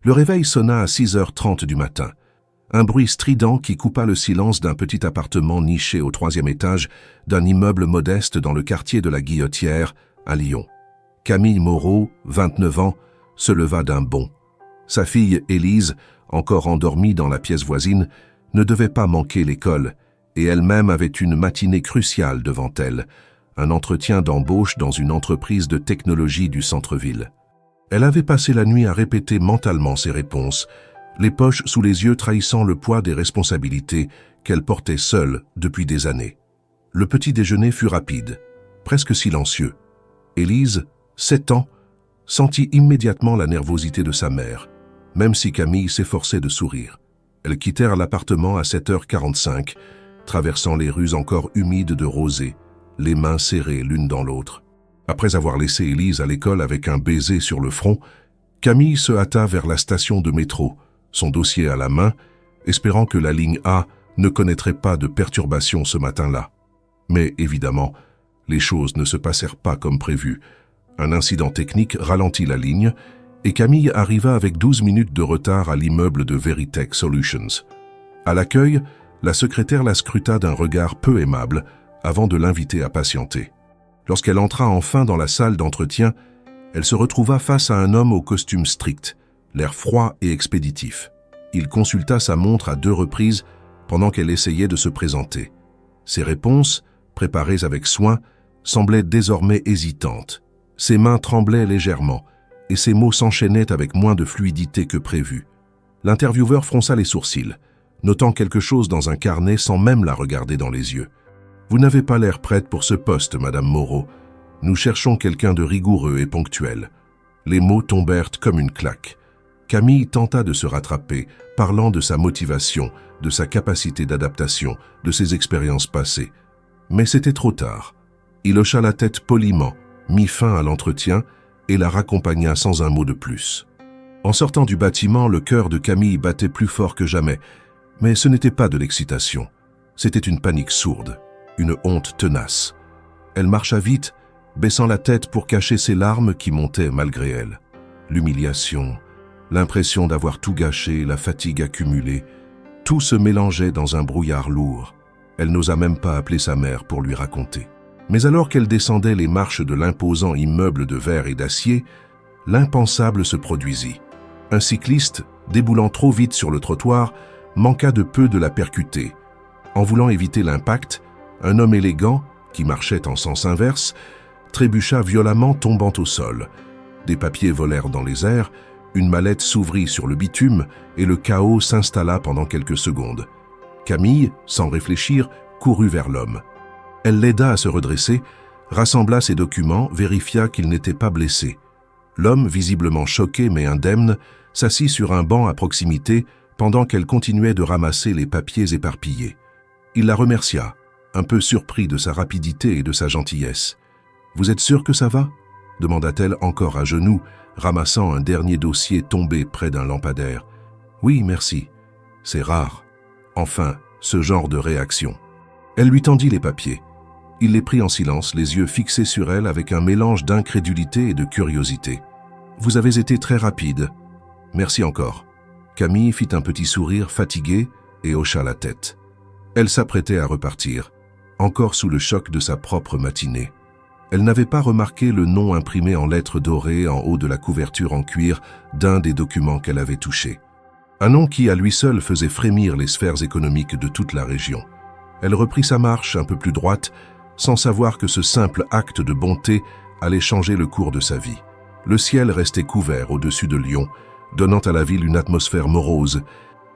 Le réveil sonna à 6h30 du matin. Un bruit strident qui coupa le silence d'un petit appartement niché au 3e étage d'un immeuble modeste dans le quartier de la Guillotière, à Lyon. Camille Moreau, 29 ans, se leva d'un bond. Sa fille, Élise, encore endormie dans la pièce voisine, ne devait pas manquer l'école, et elle-même avait une matinée cruciale devant elle, un entretien d'embauche dans une entreprise de technologie du centre-ville. Elle avait passé la nuit à répéter mentalement ses réponses, les poches sous les yeux trahissant le poids des responsabilités qu'elle portait seule depuis des années. Le petit déjeuner fut rapide, presque silencieux. Élise, 7 ans, sentit immédiatement la nervosité de sa mère, même si Camille s'efforçait de sourire. Elles quittèrent l'appartement à 7h45, traversant les rues encore humides de rosée, les mains serrées l'une dans l'autre. Après avoir laissé Élise à l'école avec un baiser sur le front, Camille se hâta vers la station de métro, son dossier à la main, espérant que la ligne A ne connaîtrait pas de perturbations ce matin-là. Mais évidemment, les choses ne se passèrent pas comme prévu. Un incident technique ralentit la ligne et Camille arriva avec 12 minutes de retard à l'immeuble de Veritech Solutions. À l'accueil, la secrétaire la scruta d'un regard peu aimable avant de l'inviter à patienter. Lorsqu'elle entra enfin dans la salle d'entretien, elle se retrouva face à un homme au costume strict, l'air froid et expéditif. Il consulta sa montre à 2 reprises pendant qu'elle essayait de se présenter. Ses réponses, préparées avec soin, semblaient désormais hésitantes. Ses mains tremblaient légèrement et ses mots s'enchaînaient avec moins de fluidité que prévu. L'intervieweur fronça les sourcils, notant quelque chose dans un carnet sans même la regarder dans les yeux. « Vous n'avez pas l'air prête pour ce poste, Madame Moreau. Nous cherchons quelqu'un de rigoureux et ponctuel. » Les mots tombèrent comme une claque. Camille tenta de se rattraper, parlant de sa motivation, de sa capacité d'adaptation, de ses expériences passées. Mais c'était trop tard. Il hocha la tête poliment, mit fin à l'entretien et la raccompagna sans un mot de plus. En sortant du bâtiment, le cœur de Camille battait plus fort que jamais, mais ce n'était pas de l'excitation. C'était une panique sourde, une honte tenace. Elle marcha vite, baissant la tête pour cacher ses larmes qui montaient malgré elle. L'humiliation, l'impression d'avoir tout gâché, la fatigue accumulée, tout se mélangeait dans un brouillard lourd. Elle n'osa même pas appeler sa mère pour lui raconter. Mais alors qu'elle descendait les marches de l'imposant immeuble de verre et d'acier, l'impensable se produisit. Un cycliste, déboulant trop vite sur le trottoir, manqua de peu de la percuter. En voulant éviter l'impact, un homme élégant, qui marchait en sens inverse, trébucha violemment tombant au sol. Des papiers volèrent dans les airs, une mallette s'ouvrit sur le bitume et le chaos s'installa pendant quelques secondes. Camille, sans réfléchir, courut vers l'homme. Elle l'aida à se redresser, rassembla ses documents, vérifia qu'il n'était pas blessé. L'homme, visiblement choqué mais indemne, s'assit sur un banc à proximité pendant qu'elle continuait de ramasser les papiers éparpillés. Il la remercia, un peu surpris de sa rapidité et de sa gentillesse. « Vous êtes sûr que ça va ?» demanda-t-elle encore à genoux, ramassant un dernier dossier tombé près d'un lampadaire. « Oui, merci. C'est rare. Enfin, ce genre de réaction. » Elle lui tendit les papiers. Il les prit en silence, les yeux fixés sur elle avec un mélange d'incrédulité et de curiosité. « Vous avez été très rapide. Merci encore. » Camille fit un petit sourire fatigué et hocha la tête. Elle s'apprêtait à repartir, encore sous le choc de sa propre matinée. Elle n'avait pas remarqué le nom imprimé en lettres dorées en haut de la couverture en cuir d'un des documents qu'elle avait touchés. Un nom qui, à lui seul, faisait frémir les sphères économiques de toute la région. Elle reprit sa marche un peu plus droite, sans savoir que ce simple acte de bonté allait changer le cours de sa vie. Le ciel restait couvert au-dessus de Lyon, donnant à la ville une atmosphère morose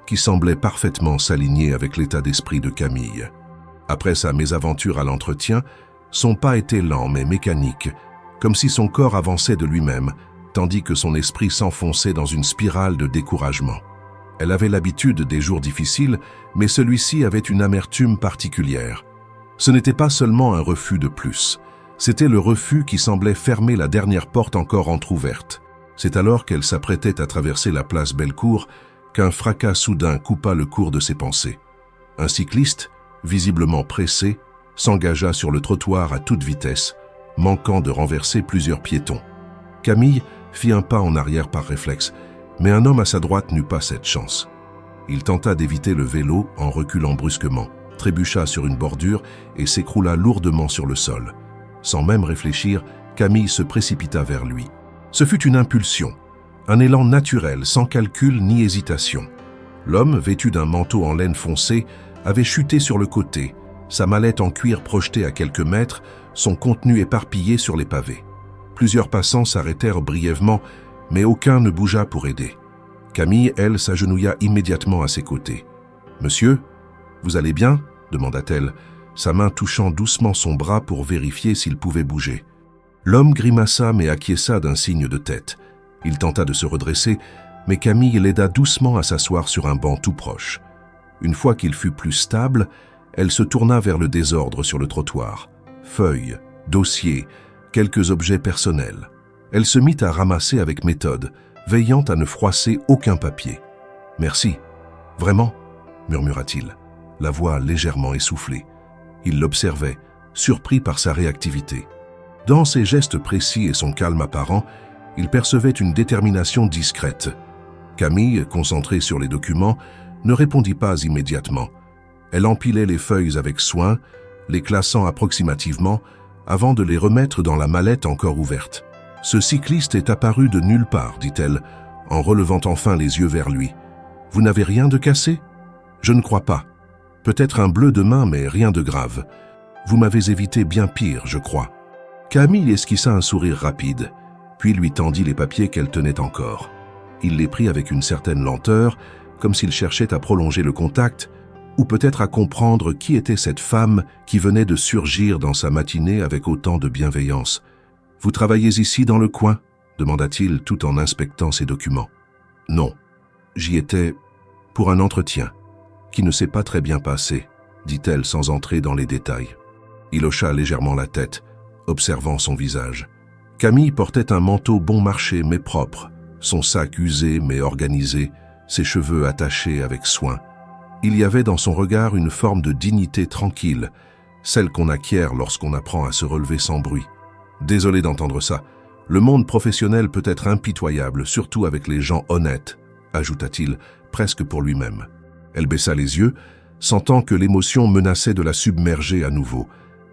qui semblait parfaitement s'aligner avec l'état d'esprit de Camille. Après sa mésaventure à l'entretien, son pas était lent mais mécanique, comme si son corps avançait de lui-même, tandis que son esprit s'enfonçait dans une spirale de découragement. Elle avait l'habitude des jours difficiles, mais celui-ci avait une amertume particulière. Ce n'était pas seulement un refus de plus, c'était le refus qui semblait fermer la dernière porte encore entr'ouverte. C'est alors qu'elle s'apprêtait à traverser la place Bellecour qu'un fracas soudain coupa le cours de ses pensées. Un cycliste, visiblement pressé, s'engagea sur le trottoir à toute vitesse, manquant de renverser plusieurs piétons. Camille fit un pas en arrière par réflexe, Mais un homme à sa droite n'eut pas cette chance. Il tenta d'éviter le vélo en reculant brusquement, trébucha sur une bordure et s'écroula lourdement sur le sol. Sans même réfléchir, Camille se précipita vers lui. Ce fut une impulsion, un élan naturel, sans calcul ni hésitation. L'homme, vêtu d'un manteau en laine foncée, avait chuté sur le côté, sa mallette en cuir projetée à quelques mètres, son contenu éparpillé sur les pavés. Plusieurs passants s'arrêtèrent brièvement, mais aucun ne bougea pour aider. Camille, elle, s'agenouilla immédiatement à ses côtés. « Monsieur, vous allez bien ?» demanda-t-elle, sa main touchant doucement son bras pour vérifier s'il pouvait bouger. L'homme grimaça mais acquiesça d'un signe de tête. Il tenta de se redresser, mais Camille l'aida doucement à s'asseoir sur un banc tout proche. Une fois qu'il fut plus stable, elle se tourna vers le désordre sur le trottoir. Feuilles, dossiers, quelques objets personnels. Elle se mit à ramasser avec méthode, veillant à ne froisser aucun papier. « Merci. Vraiment ?» murmura-t-il, la voix légèrement essoufflée. Il l'observait, surpris par sa réactivité. Dans ses gestes précis et son calme apparent, il percevait une détermination discrète. Camille, concentrée sur les documents, ne répondit pas immédiatement. Elle empilait les feuilles avec soin, les classant approximativement, avant de les remettre dans la mallette encore ouverte. « Ce cycliste est apparu de nulle part, dit-elle, en relevant enfin les yeux vers lui. « Vous n'avez rien de cassé ? Je ne crois pas. Peut-être un bleu de main, mais rien de grave. Vous m'avez évité bien pire, je crois. » Camille esquissa un sourire rapide, puis lui tendit les papiers qu'elle tenait encore. Il les prit avec une certaine lenteur, comme s'il cherchait à prolonger le contact, ou peut-être à comprendre qui était cette femme qui venait de surgir dans sa matinée avec autant de bienveillance. « Vous travaillez ici dans le coin ?» demanda-t-il tout en inspectant ses documents. « Non, j'y étais pour un entretien, qui ne s'est pas très bien passé, » dit-elle sans entrer dans les détails. Il hocha légèrement la tête, observant son visage. Camille portait un manteau bon marché mais propre, son sac usé mais organisé, ses cheveux attachés avec soin. Il y avait dans son regard une forme de dignité tranquille, celle qu'on acquiert lorsqu'on apprend à se relever sans bruit. Désolé d'entendre ça. Le monde professionnel peut être impitoyable, surtout avec les gens honnêtes, ajouta-t-il, presque pour lui-même. Elle baissa les yeux, sentant que l'émotion menaçait de la submerger à nouveau,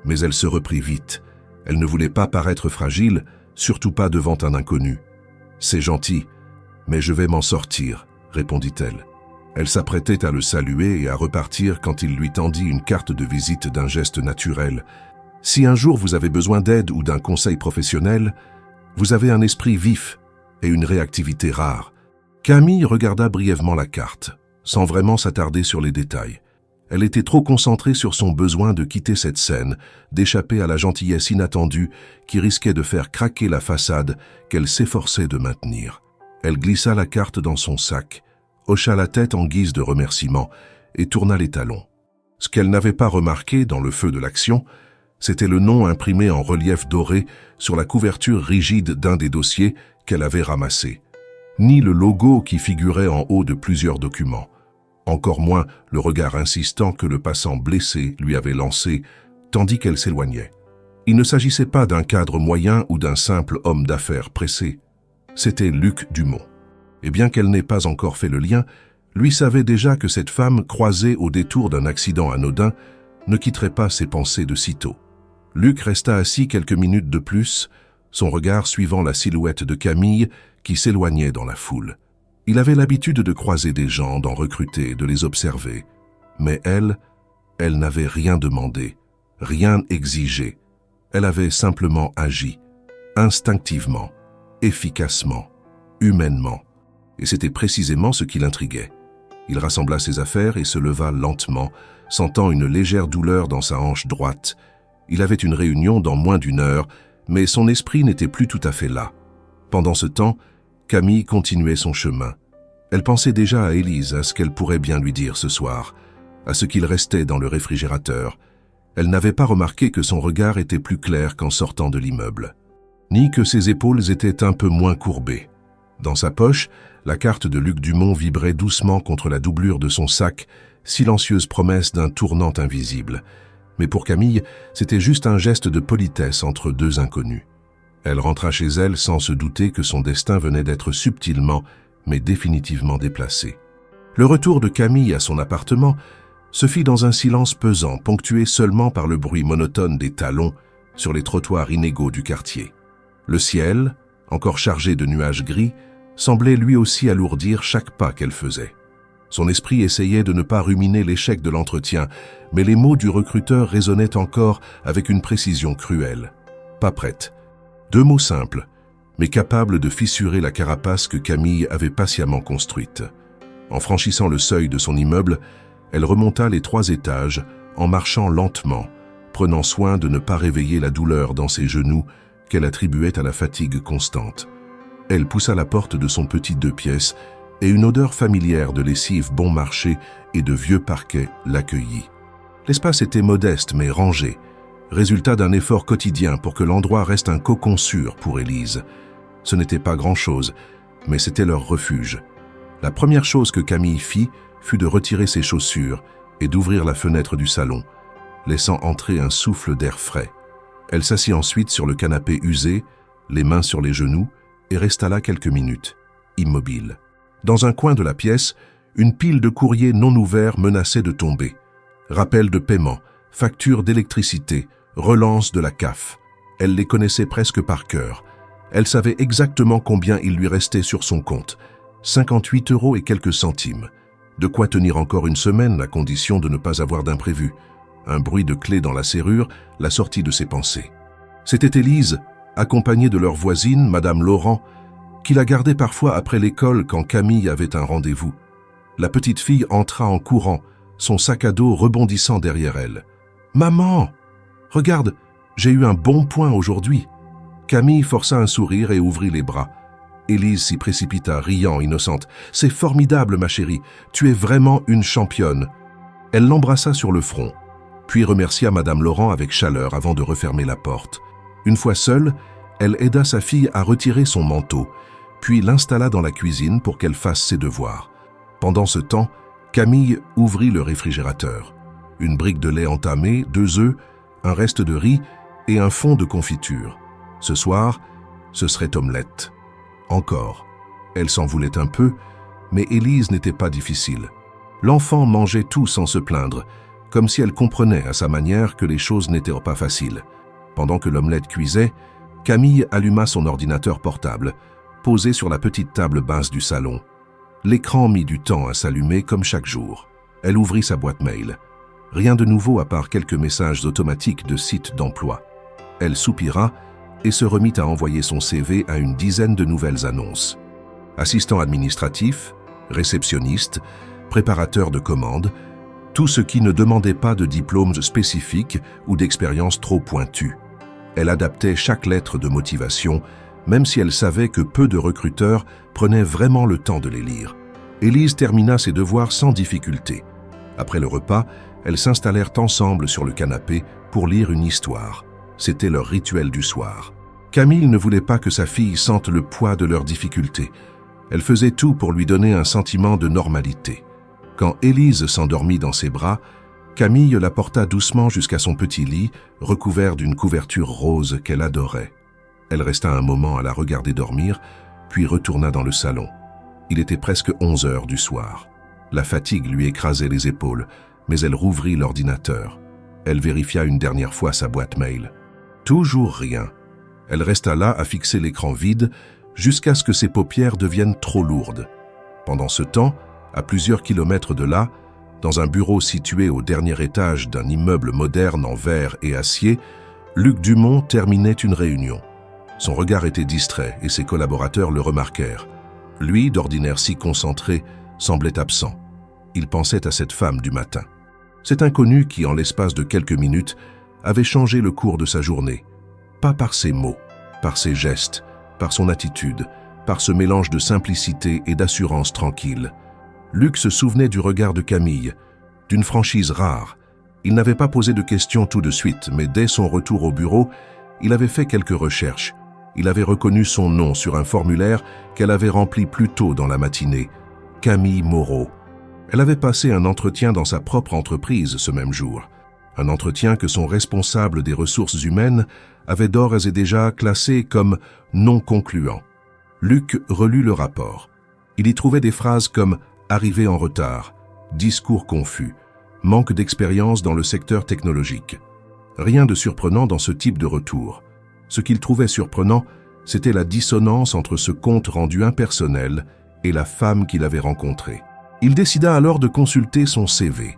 mais elle se reprit vite. Elle ne voulait pas paraître fragile, surtout pas devant un inconnu. « C'est gentil, mais je vais m'en sortir », répondit-elle. Elle s'apprêtait à le saluer et à repartir quand il lui tendit une carte de visite d'un geste naturel. « Si un jour vous avez besoin d'aide ou d'un conseil professionnel, vous avez un esprit vif et une réactivité rare. » Camille regarda brièvement la carte, sans vraiment s'attarder sur les détails. Elle était trop concentrée sur son besoin de quitter cette scène, d'échapper à la gentillesse inattendue qui risquait de faire craquer la façade qu'elle s'efforçait de maintenir. Elle glissa la carte dans son sac, hocha la tête en guise de remerciement et tourna les talons. Ce qu'elle n'avait pas remarqué dans le feu de l'action, c'était le nom imprimé en relief doré sur la couverture rigide d'un des dossiers qu'elle avait ramassé, ni le logo qui figurait en haut de plusieurs documents. Encore moins le regard insistant que le passant blessé lui avait lancé, tandis qu'elle s'éloignait. Il ne s'agissait pas d'un cadre moyen ou d'un simple homme d'affaires pressé. C'était Luc Dumont. Et bien qu'elle n'ait pas encore fait le lien, lui savait déjà que cette femme, croisée au détour d'un accident anodin, ne quitterait pas ses pensées de sitôt. Luc resta assis quelques minutes de plus, son regard suivant la silhouette de Camille qui s'éloignait dans la foule. Il avait l'habitude de croiser des gens, d'en recruter, de les observer. Mais elle n'avait rien demandé, rien exigé. Elle avait simplement agi, instinctivement, efficacement, humainement. Et c'était précisément ce qui l'intriguait. Il rassembla ses affaires et se leva lentement, sentant une légère douleur dans sa hanche droite. Il avait une réunion dans moins d'une heure, mais son esprit n'était plus tout à fait là. Pendant ce temps, Camille continuait son chemin. Elle pensait déjà à Élise, à ce qu'elle pourrait bien lui dire ce soir, à ce qu'il restait dans le réfrigérateur. Elle n'avait pas remarqué que son regard était plus clair qu'en sortant de l'immeuble, ni que ses épaules étaient un peu moins courbées. Dans sa poche, la carte de Luc Dumont vibrait doucement contre la doublure de son sac, silencieuse promesse d'un tournant invisible. Mais pour Camille, c'était juste un geste de politesse entre deux inconnus. Elle rentra chez elle sans se douter que son destin venait d'être subtilement mais définitivement déplacé. Le retour de Camille à son appartement se fit dans un silence pesant, ponctué seulement par le bruit monotone des talons sur les trottoirs inégaux du quartier. Le ciel, encore chargé de nuages gris, semblait lui aussi alourdir chaque pas qu'elle faisait. Son esprit essayait de ne pas ruminer l'échec de l'entretien, mais les mots du recruteur résonnaient encore avec une précision cruelle. Pas prête. 2 mots simples, mais capables de fissurer la carapace que Camille avait patiemment construite. En franchissant le seuil de son immeuble, elle remonta les 3 étages en marchant lentement, prenant soin de ne pas réveiller la douleur dans ses genoux qu'elle attribuait à la fatigue constante. Elle poussa la porte de son petit 2 pièces et une odeur familière de lessive bon marché et de vieux parquet l'accueillit. L'espace était modeste mais rangé, résultat d'un effort quotidien pour que l'endroit reste un cocon sûr pour Élise. Ce n'était pas grand-chose, mais c'était leur refuge. La première chose que Camille fit fut de retirer ses chaussures et d'ouvrir la fenêtre du salon, laissant entrer un souffle d'air frais. Elle s'assit ensuite sur le canapé usé, les mains sur les genoux, et resta là quelques minutes, immobile. Dans un coin de la pièce, une pile de courriers non ouverts menaçait de tomber. Rappel de paiement, facture d'électricité, relance de la CAF. Elle les connaissait presque par cœur. Elle savait exactement combien il lui restait sur son compte. 58 € et quelques centimes. De quoi tenir encore une semaine à condition de ne pas avoir d'imprévu. Un bruit de clé dans la serrure la sortit de ses pensées. C'était Élise, accompagnée de leur voisine, Madame Laurent, qui la gardait parfois après l'école quand Camille avait un rendez-vous. La petite fille entra en courant, son sac à dos rebondissant derrière elle. « Maman, regarde, j'ai eu un bon point aujourd'hui. » Camille força un sourire et ouvrit les bras. Élise s'y précipita, riant, innocente. « C'est formidable, ma chérie, tu es vraiment une championne. » Elle l'embrassa sur le front, puis remercia Madame Laurent avec chaleur avant de refermer la porte. Une fois seule, elle aida sa fille à retirer son manteau, puis l'installa dans la cuisine pour qu'elle fasse ses devoirs. Pendant ce temps, Camille ouvrit le réfrigérateur. Une brique de lait entamé, 2 œufs, un reste de riz et un fond de confiture. Ce soir, ce serait omelette. Encore. Elle s'en voulait un peu, mais Élise n'était pas difficile. L'enfant mangeait tout sans se plaindre, comme si elle comprenait à sa manière que les choses n'étaient pas faciles. Pendant que l'omelette cuisait, Camille alluma son ordinateur portable, posé sur la petite table basse du salon. L'écran mit du temps à s'allumer comme chaque jour. Elle ouvrit sa boîte mail. Rien de nouveau à part quelques messages automatiques de sites d'emploi. Elle soupira et se remit à envoyer son CV à une dizaine de nouvelles annonces. Assistant administratif, réceptionniste, préparateur de commandes, tout ce qui ne demandait pas de diplômes spécifiques ou d'expérience trop pointue. Elle adaptait chaque lettre de motivation, même si elle savait que peu de recruteurs prenaient vraiment le temps de les lire. Élise termina ses devoirs sans difficulté. Après le repas, elles s'installèrent ensemble sur le canapé pour lire une histoire. C'était leur rituel du soir. Camille ne voulait pas que sa fille sente le poids de leurs difficultés. Elle faisait tout pour lui donner un sentiment de normalité. Quand Élise s'endormit dans ses bras, Camille la porta doucement jusqu'à son petit lit, recouvert d'une couverture rose qu'elle adorait. Elle resta un moment à la regarder dormir, puis retourna dans le salon. Il était presque 11 heures du soir. La fatigue lui écrasait les épaules, mais elle rouvrit l'ordinateur. Elle vérifia une dernière fois sa boîte mail. Toujours rien. Elle resta là à fixer l'écran vide jusqu'à ce que ses paupières deviennent trop lourdes. Pendant ce temps, à plusieurs kilomètres de là, dans un bureau situé au dernier étage d'un immeuble moderne en verre et acier, Luc Dumont terminait une réunion. Son regard était distrait et ses collaborateurs le remarquèrent. Lui, d'ordinaire si concentré, semblait absent. Il pensait à cette femme du matin. Cet inconnu qui, en l'espace de quelques minutes, avait changé le cours de sa journée. Pas par ses mots, par ses gestes, par son attitude, par ce mélange de simplicité et d'assurance tranquille. Luc se souvenait du regard de Camille, d'une franchise rare. Il n'avait pas posé de questions tout de suite, mais dès son retour au bureau, il avait fait quelques recherches. Il avait reconnu son nom sur un formulaire qu'elle avait rempli plus tôt dans la matinée. Camille Moreau. Elle avait passé un entretien dans sa propre entreprise ce même jour. Un entretien que son responsable des ressources humaines avait d'ores et déjà classé comme non concluant. Luc relut le rapport. Il y trouvait des phrases comme « arrivée en retard »,« discours confus »,« manque d'expérience dans le secteur technologique ». Rien de surprenant dans ce type de retour. Ce qu'il trouvait surprenant, c'était la dissonance entre ce compte rendu impersonnel et la femme qu'il avait rencontrée. Il décida alors de consulter son CV.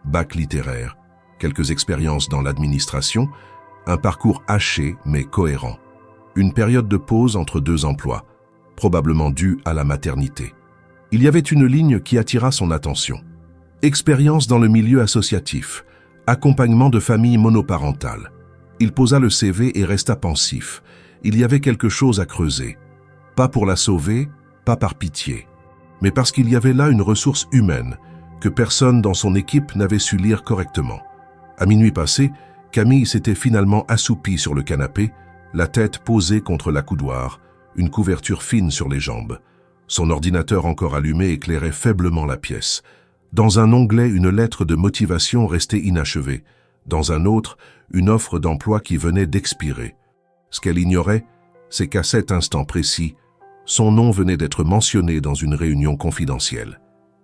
Bac littéraire, quelques expériences dans l'administration, un parcours haché mais cohérent. Une période de pause entre 2 emplois, probablement due à la maternité. Il y avait une ligne qui attira son attention. Expérience dans le milieu associatif, accompagnement de familles monoparentales. Il posa le CV et resta pensif. Il y avait quelque chose à creuser. Pas pour la sauver, pas par pitié, mais parce qu'il y avait là une ressource humaine que personne dans son équipe n'avait su lire correctement. À minuit passé, Camille s'était finalement assoupie sur le canapé, la tête posée contre l'accoudoir, une couverture fine sur les jambes. Son ordinateur encore allumé éclairait faiblement la pièce. Dans un onglet, une lettre de motivation restait inachevée. Dans un autre, une offre d'emploi qui venait d'expirer. Ce qu'elle ignorait, c'est qu'à cet instant précis, son nom venait d'être mentionné dans une réunion confidentielle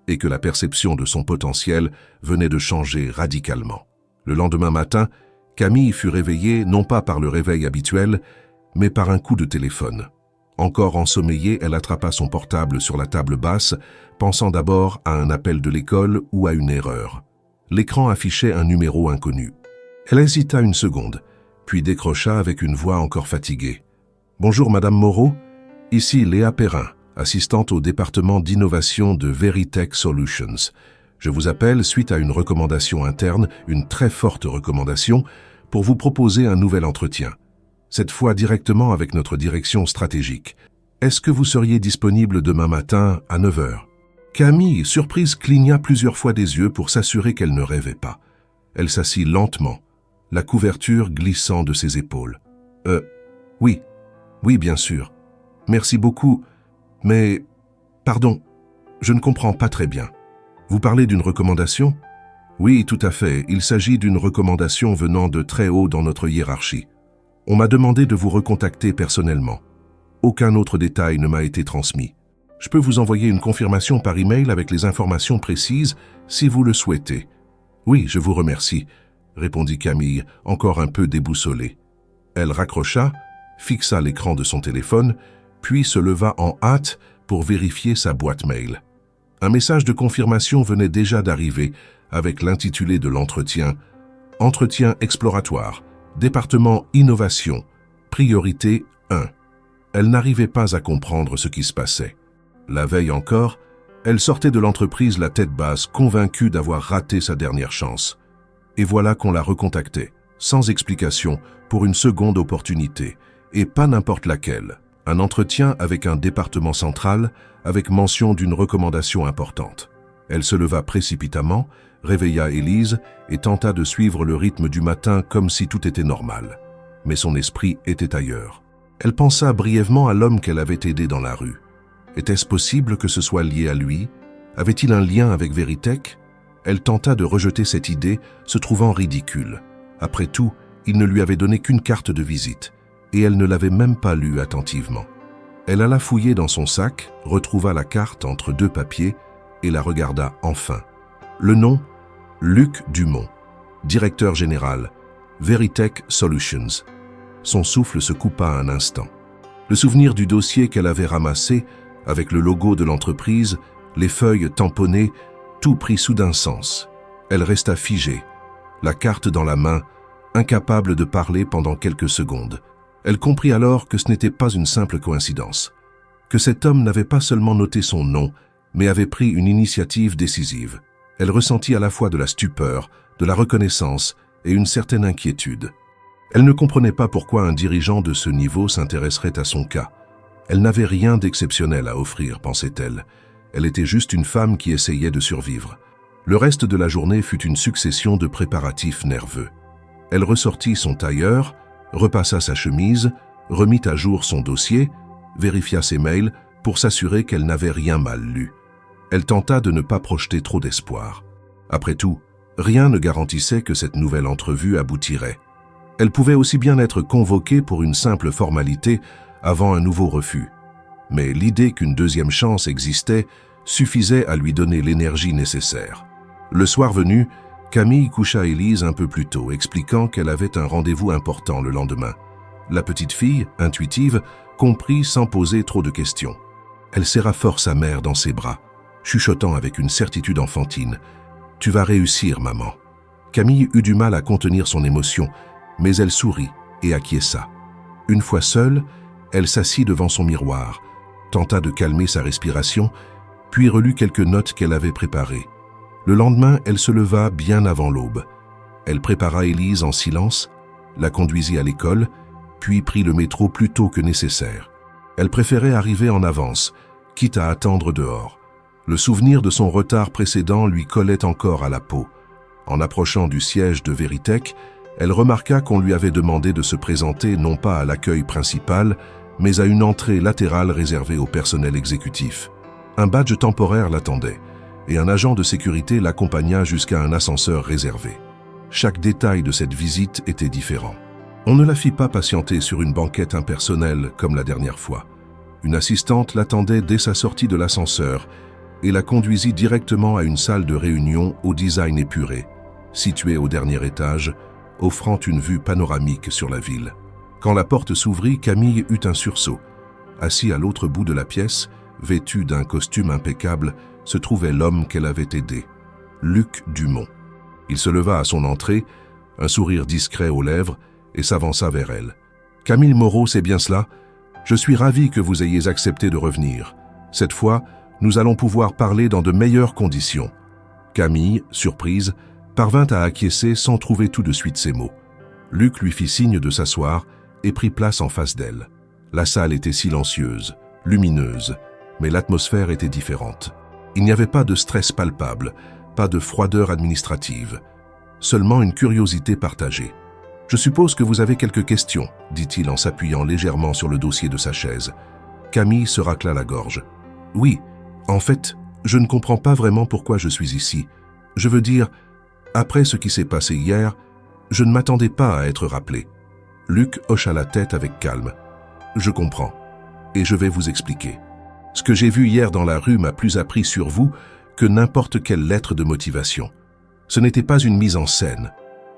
et que la perception de son potentiel venait de changer radicalement. Le lendemain matin, Camille fut réveillée non pas par le réveil habituel, mais par un coup de téléphone. Encore ensommeillée, elle attrapa son portable sur la table basse, pensant d'abord à un appel de l'école ou à une erreur. L'écran affichait un numéro inconnu. Elle hésita une seconde, puis décrocha avec une voix encore fatiguée. « Bonjour Madame Moreau, ici Léa Perrin, assistante au département d'innovation de Veritech Solutions. Je vous appelle suite à une recommandation interne, une très forte recommandation, pour vous proposer un nouvel entretien. Cette fois directement avec notre direction stratégique. Est-ce que vous seriez disponible demain matin à 9 h? Camille, surprise, cligna plusieurs fois des yeux pour s'assurer qu'elle ne rêvait pas. Elle s'assit lentement, la couverture glissant de ses épaules. Oui, bien sûr. Merci beaucoup, mais... Pardon, je ne comprends pas très bien. Vous parlez d'une recommandation? Oui, tout à fait. Il s'agit d'une recommandation venant de très haut dans notre hiérarchie. On m'a demandé de vous recontacter personnellement. Aucun autre détail ne m'a été transmis. Je peux vous envoyer une confirmation par email avec les informations précises si vous le souhaitez. Oui, je vous remercie, répondit Camille, encore un peu déboussolée. Elle raccrocha, fixa l'écran de son téléphone, puis se leva en hâte pour vérifier sa boîte mail. Un message de confirmation venait déjà d'arriver avec l'intitulé de l'entretien « Entretien exploratoire, département innovation, priorité 1 ». Elle n'arrivait pas à comprendre ce qui se passait. La veille encore, elle sortait de l'entreprise la tête basse, convaincue d'avoir raté sa dernière chance. Et voilà qu'on la recontactait, sans explication, pour une seconde opportunité, et pas n'importe laquelle. Un entretien avec un département central, avec mention d'une recommandation importante. Elle se leva précipitamment, réveilla Élise et tenta de suivre le rythme du matin comme si tout était normal. Mais son esprit était ailleurs. Elle pensa brièvement à l'homme qu'elle avait aidé dans la rue. Était-ce possible que ce soit lié à lui? Avait-il un lien avec Veritech? Elle tenta de rejeter cette idée, se trouvant ridicule. Après tout, il ne lui avait donné qu'une carte de visite, et elle ne l'avait même pas lue attentivement. Elle alla fouiller dans son sac, retrouva la carte entre 2 papiers et la regarda enfin. Le nom, Luc Dumont, directeur général, Veritech Solutions. Son souffle se coupa un instant. Le souvenir du dossier qu'elle avait ramassé, avec le logo de l'entreprise, les feuilles tamponnées, tout prit soudain sens. Elle resta figée, la carte dans la main, incapable de parler pendant quelques secondes. Elle comprit alors que ce n'était pas une simple coïncidence, que cet homme n'avait pas seulement noté son nom, mais avait pris une initiative décisive. Elle ressentit à la fois de la stupeur, de la reconnaissance et une certaine inquiétude. Elle ne comprenait pas pourquoi un dirigeant de ce niveau s'intéresserait à son cas. Elle n'avait rien d'exceptionnel à offrir, pensait-elle. Elle était juste une femme qui essayait de survivre. Le reste de la journée fut une succession de préparatifs nerveux. Elle ressortit son tailleur, repassa sa chemise, remit à jour son dossier, vérifia ses mails pour s'assurer qu'elle n'avait rien mal lu. Elle tenta de ne pas projeter trop d'espoir. Après tout, rien ne garantissait que cette nouvelle entrevue aboutirait. Elle pouvait aussi bien être convoquée pour une simple formalité avant un nouveau refus. Mais l'idée qu'une deuxième chance existait suffisait à lui donner l'énergie nécessaire. Le soir venu, Camille coucha Élise un peu plus tôt, expliquant qu'elle avait un rendez-vous important le lendemain. La petite fille, intuitive, comprit sans poser trop de questions. Elle serra fort sa mère dans ses bras, chuchotant avec une certitude enfantine. « Tu vas réussir, maman. » Camille eut du mal à contenir son émotion, mais elle sourit et acquiesça. Une fois seule, elle s'assit devant son miroir, tenta de calmer sa respiration, puis relut quelques notes qu'elle avait préparées. Le lendemain, elle se leva bien avant l'aube. Elle prépara Élise en silence, la conduisit à l'école, puis prit le métro plus tôt que nécessaire. Elle préférait arriver en avance, quitte à attendre dehors. Le souvenir de son retard précédent lui collait encore à la peau. En approchant du siège de Véritech, elle remarqua qu'on lui avait demandé de se présenter non pas à l'accueil principal, mais à une entrée latérale réservée au personnel exécutif. Un badge temporaire l'attendait, et un agent de sécurité l'accompagna jusqu'à un ascenseur réservé. Chaque détail de cette visite était différent. On ne la fit pas patienter sur une banquette impersonnelle comme la dernière fois. Une assistante l'attendait dès sa sortie de l'ascenseur et la conduisit directement à une salle de réunion au design épuré, située au dernier étage, offrant une vue panoramique sur la ville. Quand la porte s'ouvrit, Camille eut un sursaut. Assis à l'autre bout de la pièce, vêtu d'un costume impeccable, se trouvait l'homme qu'elle avait aidé, Luc Dumont. Il se leva à son entrée, un sourire discret aux lèvres, et s'avança vers elle. « Camille Moreau, c'est bien cela? Je suis ravi que vous ayez accepté de revenir. Cette fois, nous allons pouvoir parler dans de meilleures conditions. » Camille, surprise, parvint à acquiescer sans trouver tout de suite ses mots. Luc lui fit signe de s'asseoir et prit place en face d'elle. La salle était silencieuse, lumineuse, mais l'atmosphère était différente. Il n'y avait pas de stress palpable, pas de froideur administrative, seulement une curiosité partagée. « Je suppose que vous avez quelques questions, » dit-il en s'appuyant légèrement sur le dossier de sa chaise. Camille se racla la gorge. « Oui, en fait, je ne comprends pas vraiment pourquoi je suis ici. Je veux dire, après ce qui s'est passé hier, je ne m'attendais pas à être rappelé. » Luc hocha la tête avec calme. « Je comprends, et je vais vous expliquer. Ce que j'ai vu hier dans la rue m'a plus appris sur vous que n'importe quelle lettre de motivation. Ce n'était pas une mise en scène,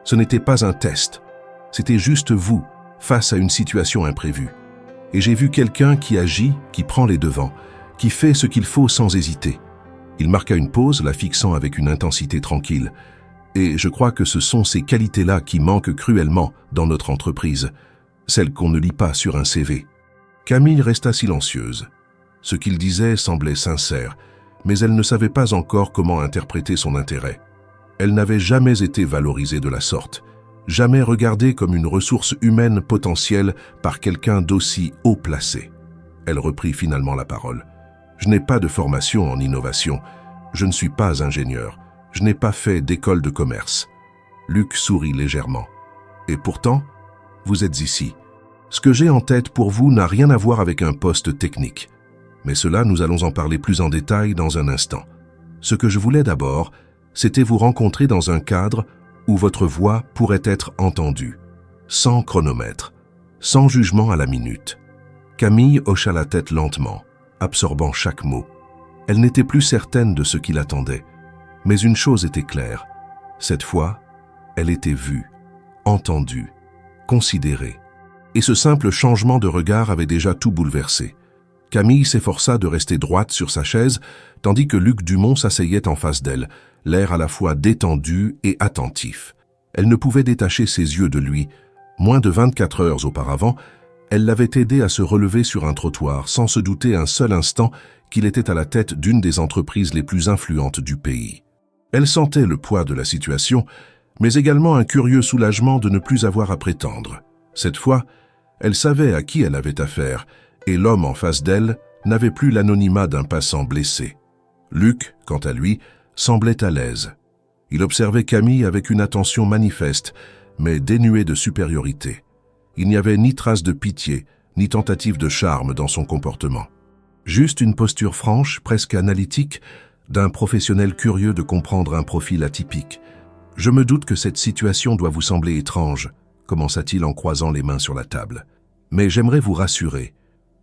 ce n'était pas un test. C'était juste vous, face à une situation imprévue. Et j'ai vu quelqu'un qui agit, qui prend les devants, qui fait ce qu'il faut sans hésiter. » Il marqua une pause, la fixant avec une intensité tranquille. « Et je crois que ce sont ces qualités-là qui manquent cruellement dans notre entreprise, celles qu'on ne lit pas sur un CV. » Camille resta silencieuse. Ce qu'il disait semblait sincère, mais elle ne savait pas encore comment interpréter son intérêt. Elle n'avait jamais été valorisée de la sorte, jamais regardée comme une ressource humaine potentielle par quelqu'un d'aussi haut placé. Elle reprit finalement la parole. « Je n'ai pas de formation en innovation. Je ne suis pas ingénieur. Je n'ai pas fait d'école de commerce. » Luc sourit légèrement. « Et pourtant, vous êtes ici. Ce que j'ai en tête pour vous n'a rien à voir avec un poste technique. Mais cela, nous allons en parler plus en détail dans un instant. Ce que je voulais d'abord, c'était vous rencontrer dans un cadre où votre voix pourrait être entendue, sans chronomètre, sans jugement à la minute. » Camille hocha la tête lentement, absorbant chaque mot. Elle n'était plus certaine de ce qui l'attendait, mais une chose était claire. Cette fois, elle était vue, entendue, considérée. Et ce simple changement de regard avait déjà tout bouleversé. Camille s'efforça de rester droite sur sa chaise, tandis que Luc Dumont s'asseyait en face d'elle, l'air à la fois détendu et attentif. Elle ne pouvait détacher ses yeux de lui. Moins de 24 heures auparavant, elle l'avait aidé à se relever sur un trottoir, sans se douter un seul instant qu'il était à la tête d'une des entreprises les plus influentes du pays. Elle sentait le poids de la situation, mais également un curieux soulagement de ne plus avoir à prétendre. Cette fois, elle savait à qui elle avait affaire, et l'homme en face d'elle n'avait plus l'anonymat d'un passant blessé. Luc, quant à lui, semblait à l'aise. Il observait Camille avec une attention manifeste, mais dénuée de supériorité. Il n'y avait ni trace de pitié, ni tentative de charme dans son comportement. Juste une posture franche, presque analytique, d'un professionnel curieux de comprendre un profil atypique. « Je me doute que cette situation doit vous sembler étrange », commença-t-il en croisant les mains sur la table. « Mais j'aimerais vous rassurer.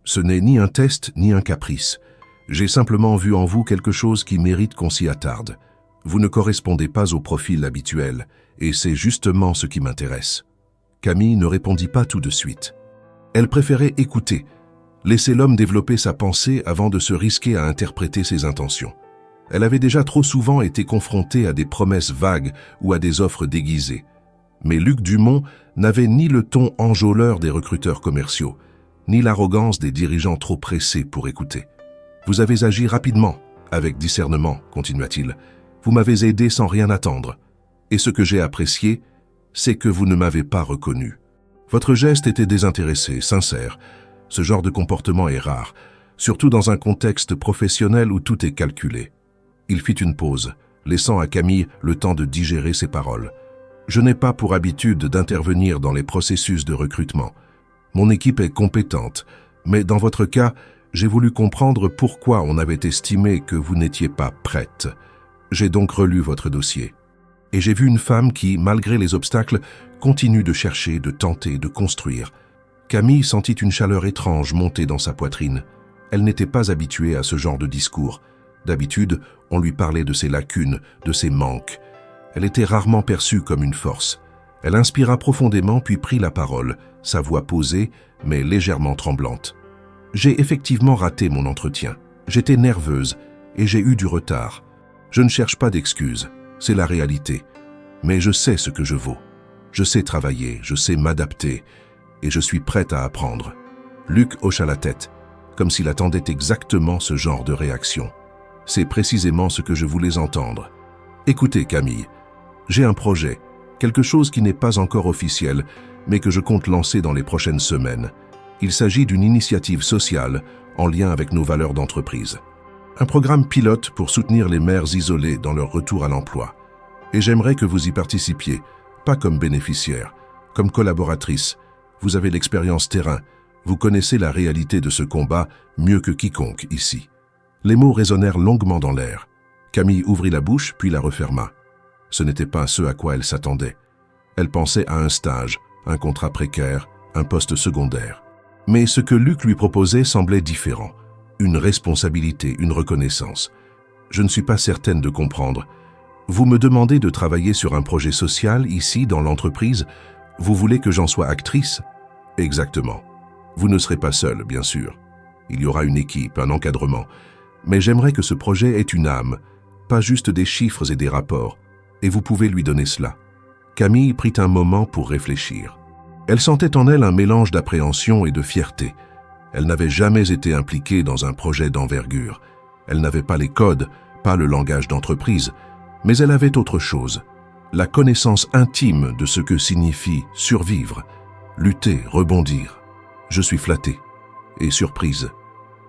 Ce n'est ni un test, ni un caprice. J'ai simplement vu en vous quelque chose qui mérite qu'on s'y attarde. Vous ne correspondez pas au profil habituel, et c'est justement ce qui m'intéresse. » Camille ne répondit pas tout de suite. Elle préférait écouter, laisser l'homme développer sa pensée avant de se risquer à interpréter ses intentions. Elle avait déjà trop souvent été confrontée à des promesses vagues ou à des offres déguisées. Mais Luc Dumont n'avait ni le ton enjôleur des recruteurs commerciaux, ni l'arrogance des dirigeants trop pressés pour écouter. « Vous avez agi rapidement, avec discernement, continua-t-il. Vous m'avez aidé sans rien attendre. Et ce que j'ai apprécié, c'est que vous ne m'avez pas reconnu. Votre geste était désintéressé, sincère. Ce genre de comportement est rare, surtout dans un contexte professionnel où tout est calculé. » Il fit une pause, laissant à Camille le temps de digérer ses paroles. « Je n'ai pas pour habitude d'intervenir dans les processus de recrutement. Mon équipe est compétente, mais dans votre cas, j'ai voulu comprendre pourquoi on avait estimé que vous n'étiez pas prête. J'ai donc relu votre dossier. Et j'ai vu une femme qui, malgré les obstacles, continue de chercher, de tenter, de construire. » Camille sentit une chaleur étrange monter dans sa poitrine. Elle n'était pas habituée à ce genre de discours. D'habitude, on lui parlait de ses lacunes, de ses manques. Elle était rarement perçue comme une force. Elle inspira profondément puis prit la parole, sa voix posée, mais légèrement tremblante. « J'ai effectivement raté mon entretien. J'étais nerveuse et j'ai eu du retard. Je ne cherche pas d'excuses, c'est la réalité. Mais je sais ce que je vaux. Je sais travailler, je sais m'adapter et je suis prête à apprendre. » Luc hocha la tête, comme s'il attendait exactement ce genre de réaction. C'est précisément ce que je voulais entendre. « Écoutez, Camille, j'ai un projet, quelque chose qui n'est pas encore officiel, mais que je compte lancer dans les prochaines semaines. Il s'agit d'une initiative sociale en lien avec nos valeurs d'entreprise. Un programme pilote pour soutenir les mères isolées dans leur retour à l'emploi. Et j'aimerais que vous y participiez, pas comme bénéficiaire, comme collaboratrice. Vous avez l'expérience terrain, vous connaissez la réalité de ce combat mieux que quiconque ici. » Les mots résonnèrent longuement dans l'air. Camille ouvrit la bouche puis la referma. Ce n'était pas ce à quoi elle s'attendait. Elle pensait à un stage, un contrat précaire, un poste secondaire. Mais ce que Luc lui proposait semblait différent. Une responsabilité, une reconnaissance. « Je ne suis pas certaine de comprendre. Vous me demandez de travailler sur un projet social ici dans l'entreprise. Vous voulez que j'en sois actrice ?» « Exactement. Vous ne serez pas seul, bien sûr. Il y aura une équipe, un encadrement. Mais j'aimerais que ce projet ait une âme, pas juste des chiffres et des rapports. Et vous pouvez lui donner cela. » Camille prit un moment pour réfléchir. Elle sentait en elle un mélange d'appréhension et de fierté. Elle n'avait jamais été impliquée dans un projet d'envergure. Elle n'avait pas les codes, pas le langage d'entreprise, mais elle avait autre chose. La connaissance intime de ce que signifie survivre, lutter, rebondir. « Je suis flattée et surprise.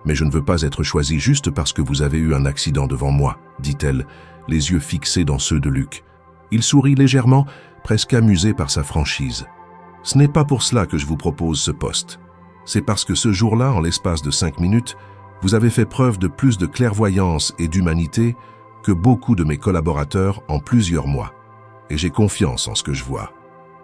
Mais je ne veux pas être choisie juste parce que vous avez eu un accident devant moi, » dit-elle, les yeux fixés dans ceux de Luc. Il sourit légèrement, presque amusé par sa franchise. « Ce n'est pas pour cela que je vous propose ce poste. C'est parce que ce jour-là, en l'espace de 5 minutes, vous avez fait preuve de plus de clairvoyance et d'humanité que beaucoup de mes collaborateurs en plusieurs mois. Et j'ai confiance en ce que je vois. »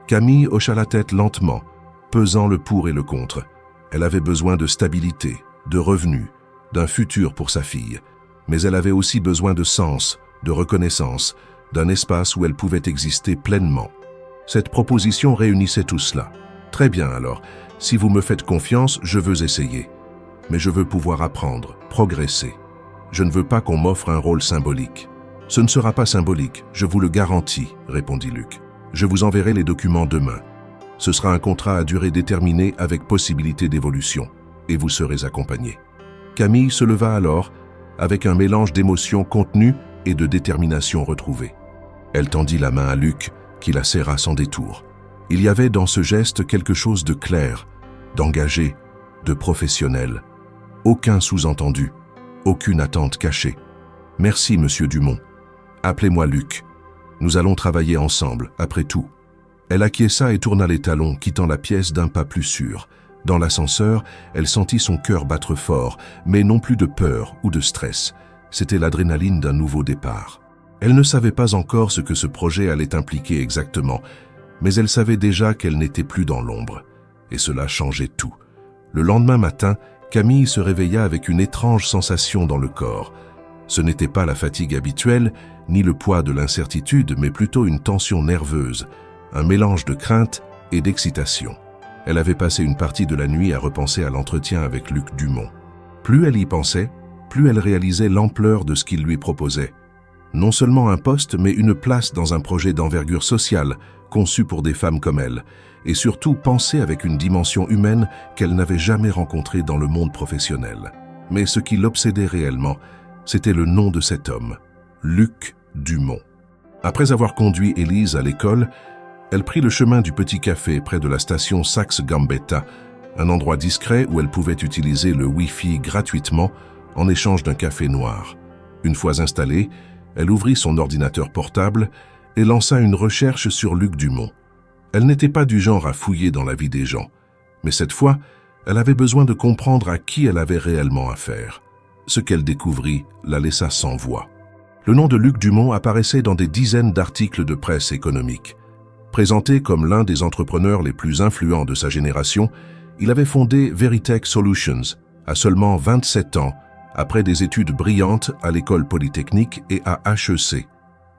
Camille hocha la tête lentement, pesant le pour et le contre. Elle avait besoin de stabilité, de revenus, d'un futur pour sa fille. Mais elle avait aussi besoin de sens, de reconnaissance, d'un espace où elle pouvait exister pleinement. Cette proposition réunissait tout cela. « Très bien alors, si vous me faites confiance, je veux essayer. Mais je veux pouvoir apprendre, progresser. Je ne veux pas qu'on m'offre un rôle symbolique. »« Ce ne sera pas symbolique, je vous le garantis, » répondit Luc. « Je vous enverrai les documents demain. Ce sera un contrat à durée déterminée avec possibilité d'évolution, et vous serez accompagné. » Camille se leva alors, avec un mélange d'émotions contenues et de détermination retrouvée. Elle tendit la main à Luc, qui la serra sans détour. Il y avait dans ce geste quelque chose de clair, d'engagé, de professionnel. Aucun sous-entendu, aucune attente cachée. « Merci, monsieur Dumont. Appelez-moi Luc. Nous allons travailler ensemble, après tout. » Elle acquiesça et tourna les talons, quittant la pièce d'un pas plus sûr. Dans l'ascenseur, elle sentit son cœur battre fort, mais non plus de peur ou de stress. C'était l'adrénaline d'un nouveau départ. Elle ne savait pas encore ce que ce projet allait impliquer exactement, mais elle savait déjà qu'elle n'était plus dans l'ombre. Et cela changeait tout. Le lendemain matin, Camille se réveilla avec une étrange sensation dans le corps. Ce n'était pas la fatigue habituelle, ni le poids de l'incertitude, mais plutôt une tension nerveuse, un mélange de crainte et d'excitation. Elle avait passé une partie de la nuit à repenser à l'entretien avec Luc Dumont. Plus elle y pensait, plus elle réalisait l'ampleur de ce qu'il lui proposait. Non seulement un poste, mais une place dans un projet d'envergure sociale, conçu pour des femmes comme elle, et surtout pensé avec une dimension humaine qu'elle n'avait jamais rencontrée dans le monde professionnel. Mais ce qui l'obsédait réellement, c'était le nom de cet homme, Luc Dumont. Après avoir conduit Élise à l'école, elle prit le chemin du petit café près de la station Saxe-Gambetta, un endroit discret où elle pouvait utiliser le Wi-Fi gratuitement en échange d'un café noir. Une fois installée, elle ouvrit son ordinateur portable et lança une recherche sur Luc Dumont. Elle n'était pas du genre à fouiller dans la vie des gens, mais cette fois, elle avait besoin de comprendre à qui elle avait réellement affaire. Ce qu'elle découvrit la laissa sans voix. Le nom de Luc Dumont apparaissait dans des dizaines d'articles de presse économique. Présenté comme l'un des entrepreneurs les plus influents de sa génération, il avait fondé Veritech Solutions à seulement 27 ans, après des études brillantes à l'école polytechnique et à HEC.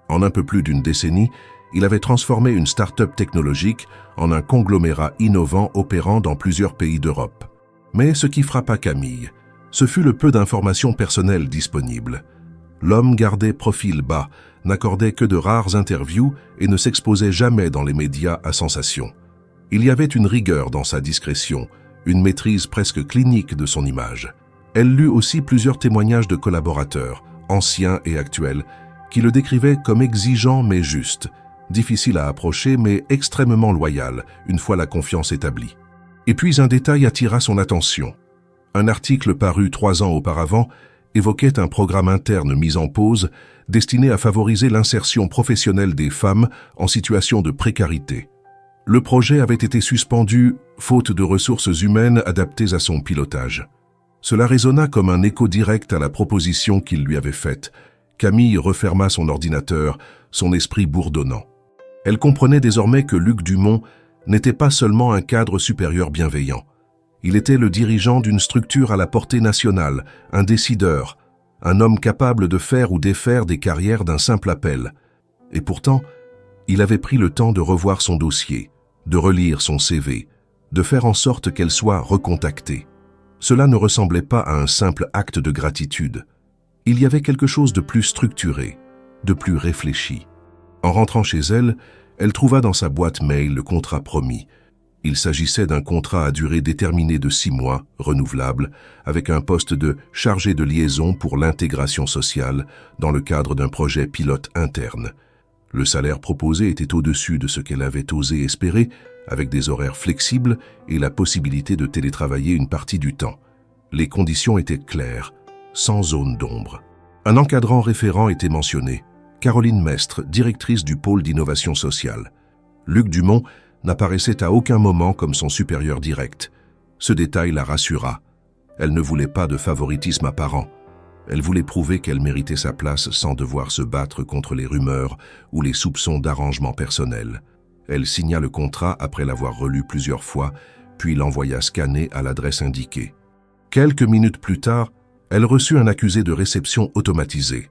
En un peu plus d'une décennie, il avait transformé une start-up technologique en un conglomérat innovant opérant dans plusieurs pays d'Europe. Mais ce qui frappa Camille, ce fut le peu d'informations personnelles disponibles. L'homme gardait profil bas, n'accordait que de rares interviews et ne s'exposait jamais dans les médias à sensation. Il y avait une rigueur dans sa discrétion, une maîtrise presque clinique de son image. Elle lut aussi plusieurs témoignages de collaborateurs, anciens et actuels, qui le décrivaient comme exigeant mais juste, difficile à approcher mais extrêmement loyal, une fois la confiance établie. Et puis un détail attira son attention. Un article paru 3 ans auparavant évoquait un programme interne mis en pause destiné à favoriser l'insertion professionnelle des femmes en situation de précarité. Le projet avait été suspendu faute de ressources humaines adaptées à son pilotage. Cela résonna comme un écho direct à la proposition qu'il lui avait faite. Camille referma son ordinateur, son esprit bourdonnant. Elle comprenait désormais que Luc Dumont n'était pas seulement un cadre supérieur bienveillant. Il était le dirigeant d'une structure à la portée nationale, un décideur, un homme capable de faire ou défaire des carrières d'un simple appel. Et pourtant, il avait pris le temps de revoir son dossier, de relire son CV, de faire en sorte qu'elle soit recontactée. Cela ne ressemblait pas à un simple acte de gratitude. Il y avait quelque chose de plus structuré, de plus réfléchi. En rentrant chez elle, elle trouva dans sa boîte mail le contrat promis. Il s'agissait d'un contrat à durée déterminée de 6 mois, renouvelable, avec un poste de chargé de liaison pour l'intégration sociale dans le cadre d'un projet pilote interne. Le salaire proposé était au-dessus de ce qu'elle avait osé espérer, avec des horaires flexibles et la possibilité de télétravailler une partie du temps. Les conditions étaient claires, sans zone d'ombre. Un encadrant référent était mentionné, Caroline Mestre, directrice du pôle d'innovation sociale. Luc Dumont n'apparaissait à aucun moment comme son supérieur direct. Ce détail la rassura. Elle ne voulait pas de favoritisme apparent. Elle voulait prouver qu'elle méritait sa place sans devoir se battre contre les rumeurs ou les soupçons d'arrangement personnel. Elle signa le contrat après l'avoir relu plusieurs fois, puis l'envoya scanner à l'adresse indiquée. Quelques minutes plus tard, elle reçut un accusé de réception automatisé,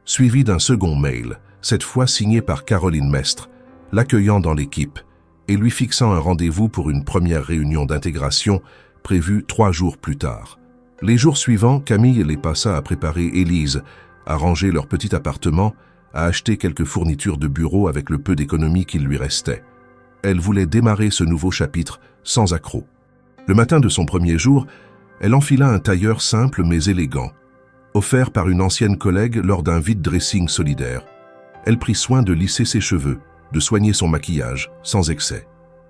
suivi d'un second mail, cette fois signé par Caroline Mestre, l'accueillant dans l'équipe et lui fixant un rendez-vous pour une première réunion d'intégration prévue 3 jours plus tard. Les jours suivants, Camille les passa à préparer Élise, à ranger leur petit appartement, à acheter quelques fournitures de bureau avec le peu d'économie qu'il lui restait. Elle voulait démarrer ce nouveau chapitre sans accroc. Le matin de son premier jour, elle enfila un tailleur simple mais élégant, offert par une ancienne collègue lors d'un vide dressing solidaire. Elle prit soin de lisser ses cheveux, de soigner son maquillage, sans excès.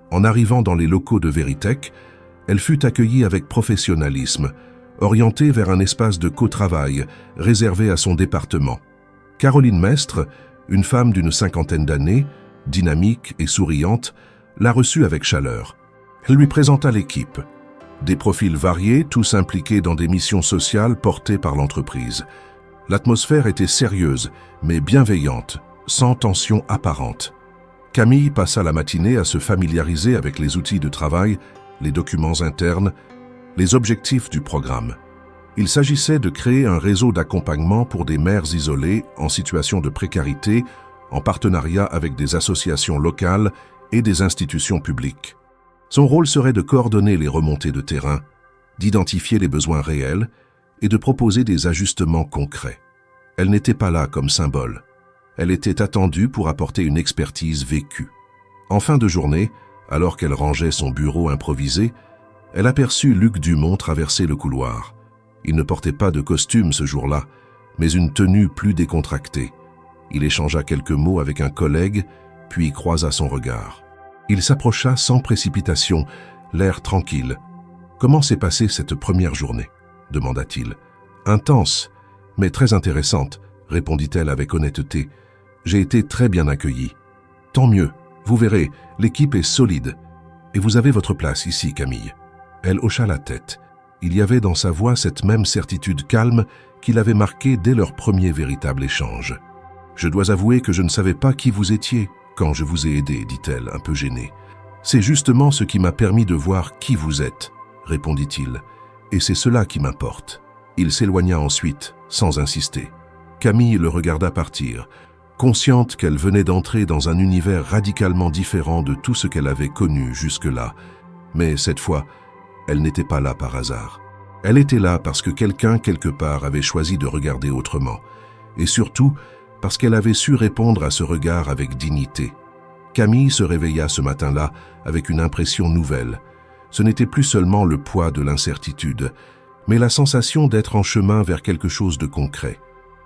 En arrivant dans les locaux de Veritech, elle fut accueillie avec professionnalisme, orientée vers un espace de co-travail réservé à son département. Caroline Mestre, une femme d'une 50aine d'années, dynamique et souriante, la reçut avec chaleur. Elle lui présenta l'équipe. Des profils variés, tous impliqués dans des missions sociales portées par l'entreprise. L'atmosphère était sérieuse, mais bienveillante, sans tension apparente. Camille passa la matinée à se familiariser avec les outils de travail, les documents internes Les objectifs du programme. Il s'agissait de créer un réseau d'accompagnement pour des mères isolées en situation de précarité, en partenariat avec des associations locales et des institutions publiques. Son rôle serait de coordonner les remontées de terrain, d'identifier les besoins réels et de proposer des ajustements concrets. Elle n'était pas là comme symbole. Elle était attendue pour apporter une expertise vécue. En fin de journée, alors qu'elle rangeait son bureau improvisé, elle aperçut Luc Dumont traverser le couloir. Il ne portait pas de costume ce jour-là, mais une tenue plus décontractée. Il échangea quelques mots avec un collègue, puis croisa son regard. Il s'approcha sans précipitation, l'air tranquille. « Comment s'est passée cette première journée ?» demanda-t-il. « Intense, mais très intéressante, » répondit-elle avec honnêteté. « J'ai été très bien accueillie. »« Tant mieux, vous verrez, l'équipe est solide. Et vous avez votre place ici, Camille. » Elle hocha la tête. Il y avait dans sa voix cette même certitude calme qui l'avait marquée dès leur premier véritable échange. « Je dois avouer que je ne savais pas qui vous étiez quand je vous ai aidé, dit-elle, un peu gênée. « C'est justement ce qui m'a permis de voir qui vous êtes, répondit-il, et c'est cela qui m'importe. » Il s'éloigna ensuite, sans insister. Camille le regarda partir, consciente qu'elle venait d'entrer dans un univers radicalement différent de tout ce qu'elle avait connu jusque-là. Mais cette fois, elle n'était pas là par hasard. Elle était là parce que quelqu'un, quelque part, avait choisi de regarder autrement. Et surtout, parce qu'elle avait su répondre à ce regard avec dignité. Camille se réveilla ce matin-là avec une impression nouvelle. Ce n'était plus seulement le poids de l'incertitude, mais la sensation d'être en chemin vers quelque chose de concret.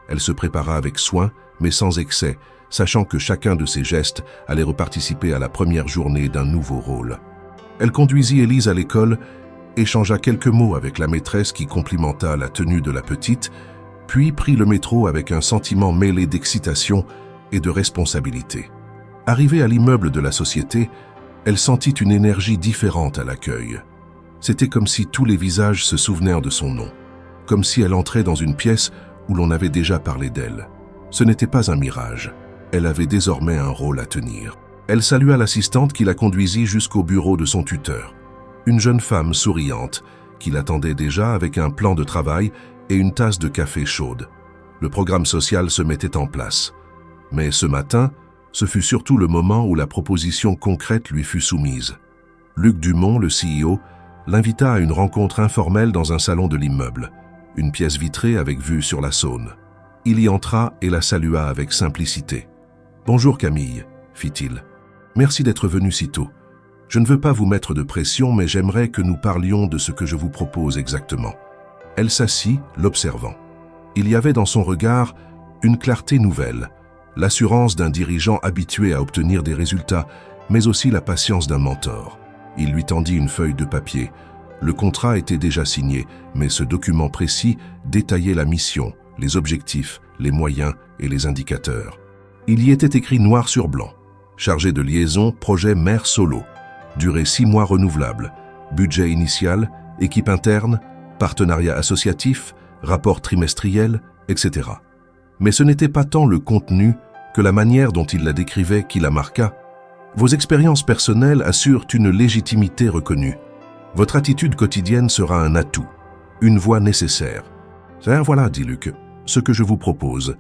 Elle se prépara avec soin, mais sans excès, sachant que chacun de ses gestes allait reparticiper à la première journée d'un nouveau rôle. Elle conduisit Élise à l'école, échangea quelques mots avec la maîtresse qui complimenta la tenue de la petite, puis prit le métro avec un sentiment mêlé d'excitation et de responsabilité. Arrivée à l'immeuble de la société, elle sentit une énergie différente à l'accueil. C'était comme si tous les visages se souvenaient de son nom, comme si elle entrait dans une pièce où l'on avait déjà parlé d'elle. Ce n'était pas un mirage, elle avait désormais un rôle à tenir. Elle salua l'assistante qui la conduisit jusqu'au bureau de son tuteur. Une jeune femme souriante, qui l'attendait déjà avec un plan de travail et une tasse de café chaude. Le programme social se mettait en place. Mais ce matin, ce fut surtout le moment où la proposition concrète lui fut soumise. Luc Dumont, le CEO, l'invita à une rencontre informelle dans un salon de l'immeuble, une pièce vitrée avec vue sur la Saône. Il y entra et la salua avec simplicité. « Bonjour Camille », fit-il. « Merci d'être venue si tôt. Je ne veux pas vous mettre de pression, mais j'aimerais que nous parlions de ce que je vous propose exactement. » Elle s'assit, l'observant. Il y avait dans son regard une clarté nouvelle, l'assurance d'un dirigeant habitué à obtenir des résultats, mais aussi la patience d'un mentor. Il lui tendit une feuille de papier. Le contrat était déjà signé, mais ce document précis détaillait la mission, les objectifs, les moyens et les indicateurs. Il y était écrit noir sur blanc. Chargé de liaison, projet mère solo. Durée 6 mois renouvelable. Budget initial, équipe interne, partenariat associatif, rapport trimestriel, etc. Mais ce n'était pas tant le contenu que la manière dont il la décrivait qui la marqua. Vos expériences personnelles assurent une légitimité reconnue. Votre attitude quotidienne sera un atout, une voie nécessaire. Voilà, dit Luc, ce que je vous propose.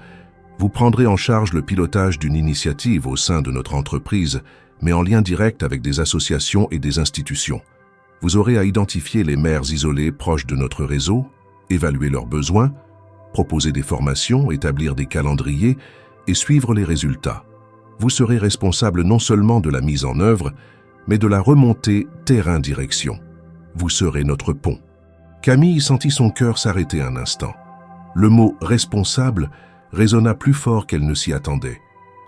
Vous prendrez en charge le pilotage d'une initiative au sein de notre entreprise, mais en lien direct avec des associations et des institutions. Vous aurez à identifier les mères isolées proches de notre réseau, évaluer leurs besoins, proposer des formations, établir des calendriers et suivre les résultats. Vous serez responsable non seulement de la mise en œuvre, mais de la remontée terrain-direction. Vous serez notre pont. Camille sentit son cœur s'arrêter un instant. Le mot « responsable » résonna plus fort qu'elle ne s'y attendait.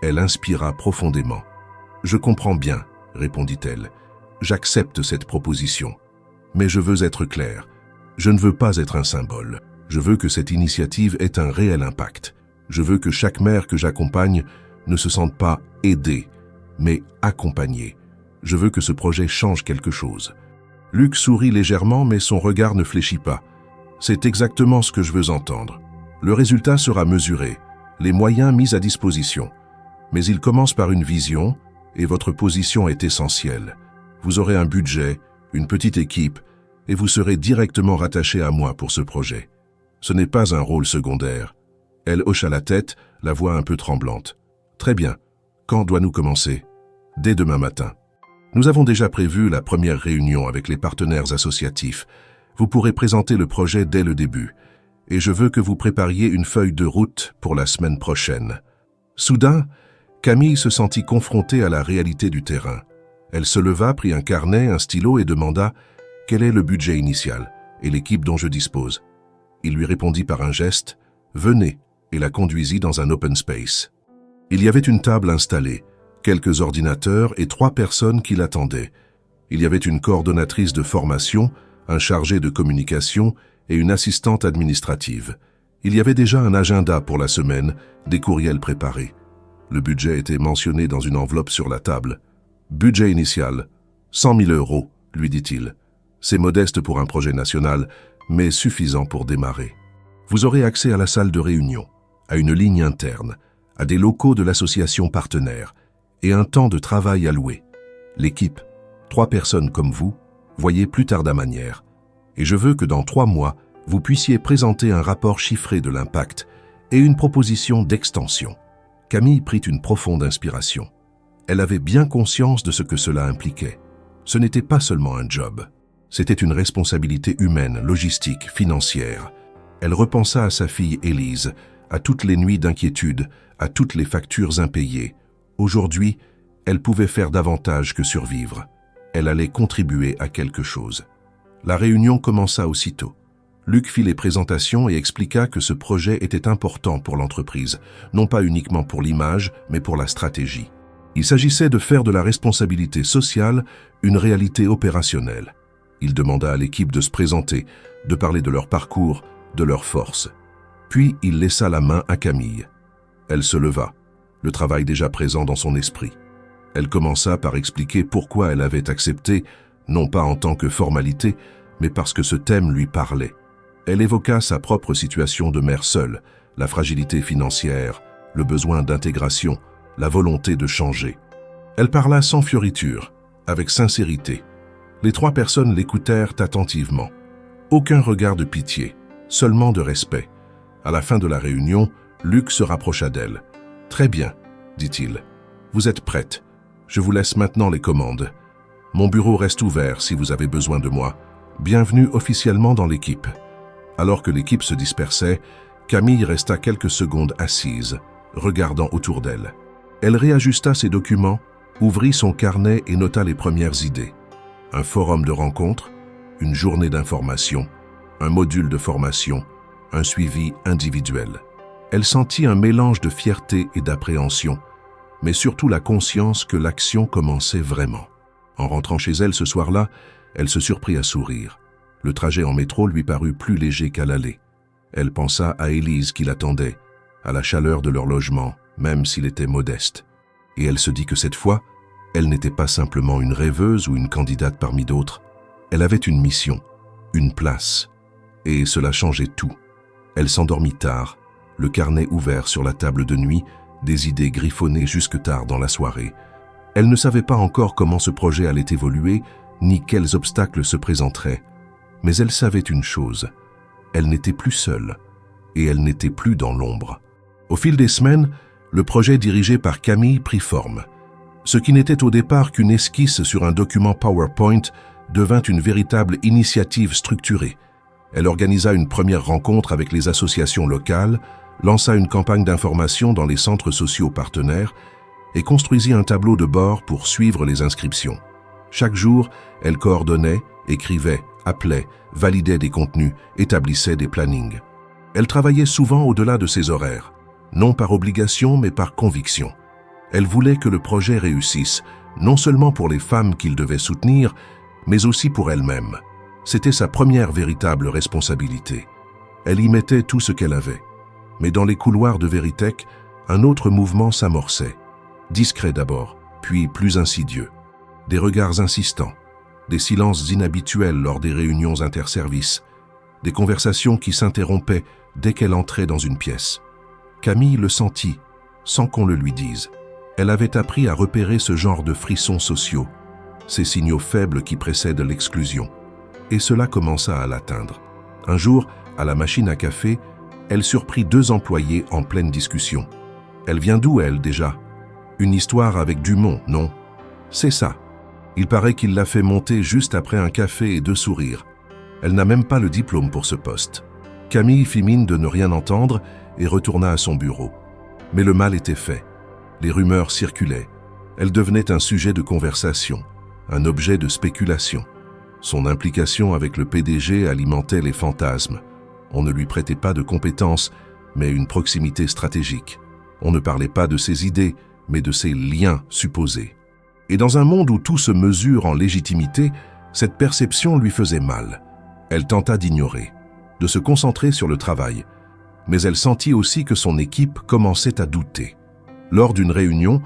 Elle inspira profondément. « Je comprends bien », répondit-elle. « J'accepte cette proposition. Mais je veux être claire. Je ne veux pas être un symbole. Je veux que cette initiative ait un réel impact. Je veux que chaque mère que j'accompagne ne se sente pas aidée, mais accompagnée. Je veux que ce projet change quelque chose. » Luc sourit légèrement, mais son regard ne fléchit pas. « C'est exactement ce que je veux entendre. Le résultat sera mesuré, les moyens mis à disposition. Mais il commence par une vision, et votre position est essentielle. Vous aurez un budget, une petite équipe, et vous serez directement rattaché à moi pour ce projet. Ce n'est pas un rôle secondaire. » Elle hocha la tête, la voix un peu tremblante. « Très bien. Quand doit-nous commencer ? » ?»« Dès demain matin. Nous avons déjà prévu la première réunion avec les partenaires associatifs. Vous pourrez présenter le projet dès le début. Et je veux que vous prépariez une feuille de route pour la semaine prochaine. » Soudain, Camille se sentit confrontée à la réalité du terrain. Elle se leva, prit un carnet, un stylo et demanda « Quel est le budget initial et l'équipe dont je dispose ?» Il lui répondit par un geste « Venez » et la conduisit dans un open space. Il y avait une table installée, quelques ordinateurs et 3 personnes qui l'attendaient. Il y avait une coordonnatrice de formation, un chargé de communication et une assistante administrative. Il y avait déjà un agenda pour la semaine, des courriels préparés. Le budget était mentionné dans une enveloppe sur la table. « Budget initial, 100 000 €, lui dit-il. « C'est modeste pour un projet national, mais suffisant pour démarrer. Vous aurez accès à la salle de réunion, à une ligne interne, à des locaux de l'association partenaire et un temps de travail alloué. L'équipe, 3 personnes comme vous, voyez plus tard manière. Et je veux que dans 3 mois, vous puissiez présenter un rapport chiffré de l'impact et une proposition d'extension. » Camille prit une profonde inspiration. Elle avait bien conscience de ce que cela impliquait. Ce n'était pas seulement un job. C'était une responsabilité humaine, logistique, financière. Elle repensa à sa fille Élise, à toutes les nuits d'inquiétude, à toutes les factures impayées. Aujourd'hui, elle pouvait faire davantage que survivre. Elle allait contribuer à quelque chose. La réunion commença aussitôt. Luc fit les présentations et expliqua que ce projet était important pour l'entreprise, non pas uniquement pour l'image, mais pour la stratégie. Il s'agissait de faire de la responsabilité sociale une réalité opérationnelle. Il demanda à l'équipe de se présenter, de parler de leur parcours, de leurs forces. Puis il laissa la main à Camille. Elle se leva, le travail déjà présent dans son esprit. Elle commença par expliquer pourquoi elle avait accepté, non pas en tant que formalité, mais parce que ce thème lui parlait. Elle évoqua sa propre situation de mère seule, la fragilité financière, le besoin d'intégration, la volonté de changer. Elle parla sans fioriture, avec sincérité. Les 3 personnes l'écoutèrent attentivement. Aucun regard de pitié, seulement de respect. À la fin de la réunion, Luc se rapprocha d'elle. « Très bien, dit-il. Vous êtes prête. Je vous laisse maintenant les commandes. Mon bureau reste ouvert si vous avez besoin de moi. Bienvenue officiellement dans l'équipe. » Alors que l'équipe se dispersait, Camille resta quelques secondes assise, regardant autour d'elle. Elle réajusta ses documents, ouvrit son carnet et nota les premières idées. Un forum de rencontre, une journée d'information, un module de formation, un suivi individuel. Elle sentit un mélange de fierté et d'appréhension, mais surtout la conscience que l'action commençait vraiment. En rentrant chez elle ce soir-là, elle se surprit à sourire. Le trajet en métro lui parut plus léger qu'à l'aller. Elle pensa à Élise qui l'attendait, à la chaleur de leur logement, même s'il était modeste. Et elle se dit que cette fois, elle n'était pas simplement une rêveuse ou une candidate parmi d'autres. Elle avait une mission, une place. Et cela changeait tout. Elle s'endormit tard, le carnet ouvert sur la table de nuit, des idées griffonnées jusque tard dans la soirée. Elle ne savait pas encore comment ce projet allait évoluer, ni quels obstacles se présenteraient. Mais elle savait une chose, elle n'était plus seule, et elle n'était plus dans l'ombre. Au fil des semaines, le projet dirigé par Camille prit forme. Ce qui n'était au départ qu'une esquisse sur un document PowerPoint devint une véritable initiative structurée. Elle organisa une première rencontre avec les associations locales, lança une campagne d'information dans les centres sociaux partenaires et construisit un tableau de bord pour suivre les inscriptions. Chaque jour, elle coordonnait, écrivait, appelait, validait des contenus, établissait des plannings. Elle travaillait souvent au-delà de ses horaires, non par obligation mais par conviction. Elle voulait que le projet réussisse, non seulement pour les femmes qu'il devait soutenir, mais aussi pour elle-même. C'était sa première véritable responsabilité. Elle y mettait tout ce qu'elle avait. Mais dans les couloirs de Veritech, un autre mouvement s'amorçait. Discret d'abord, puis plus insidieux. Des regards insistants, des silences inhabituels lors des réunions interservices, des conversations qui s'interrompaient dès qu'elle entrait dans une pièce. Camille le sentit, sans qu'on le lui dise. Elle avait appris à repérer ce genre de frissons sociaux, ces signaux faibles qui précèdent l'exclusion. et cela commença à l'atteindre. Un jour, à la machine à café, elle surprit 2 employés en pleine discussion. Elle vient d'où, elle, déjà? Une histoire avec Dumont, non? C'est ça. Il paraît qu'il l'a fait monter juste après un café et 2 sourires. Elle n'a même pas le diplôme pour ce poste. Camille fit mine de ne rien entendre et retourna à son bureau. Mais le mal était fait. Les rumeurs circulaient. Elle devenait un sujet de conversation, un objet de spéculation. Son implication avec le PDG alimentait les fantasmes. On ne lui prêtait pas de compétences, mais une proximité stratégique. On ne parlait pas de ses idées, mais de ses liens supposés. Et dans un monde où tout se mesure en légitimité, cette perception lui faisait mal. Elle tenta d'ignorer, de se concentrer sur le travail, mais elle sentit aussi que son équipe commençait à douter. Lors d'une réunion,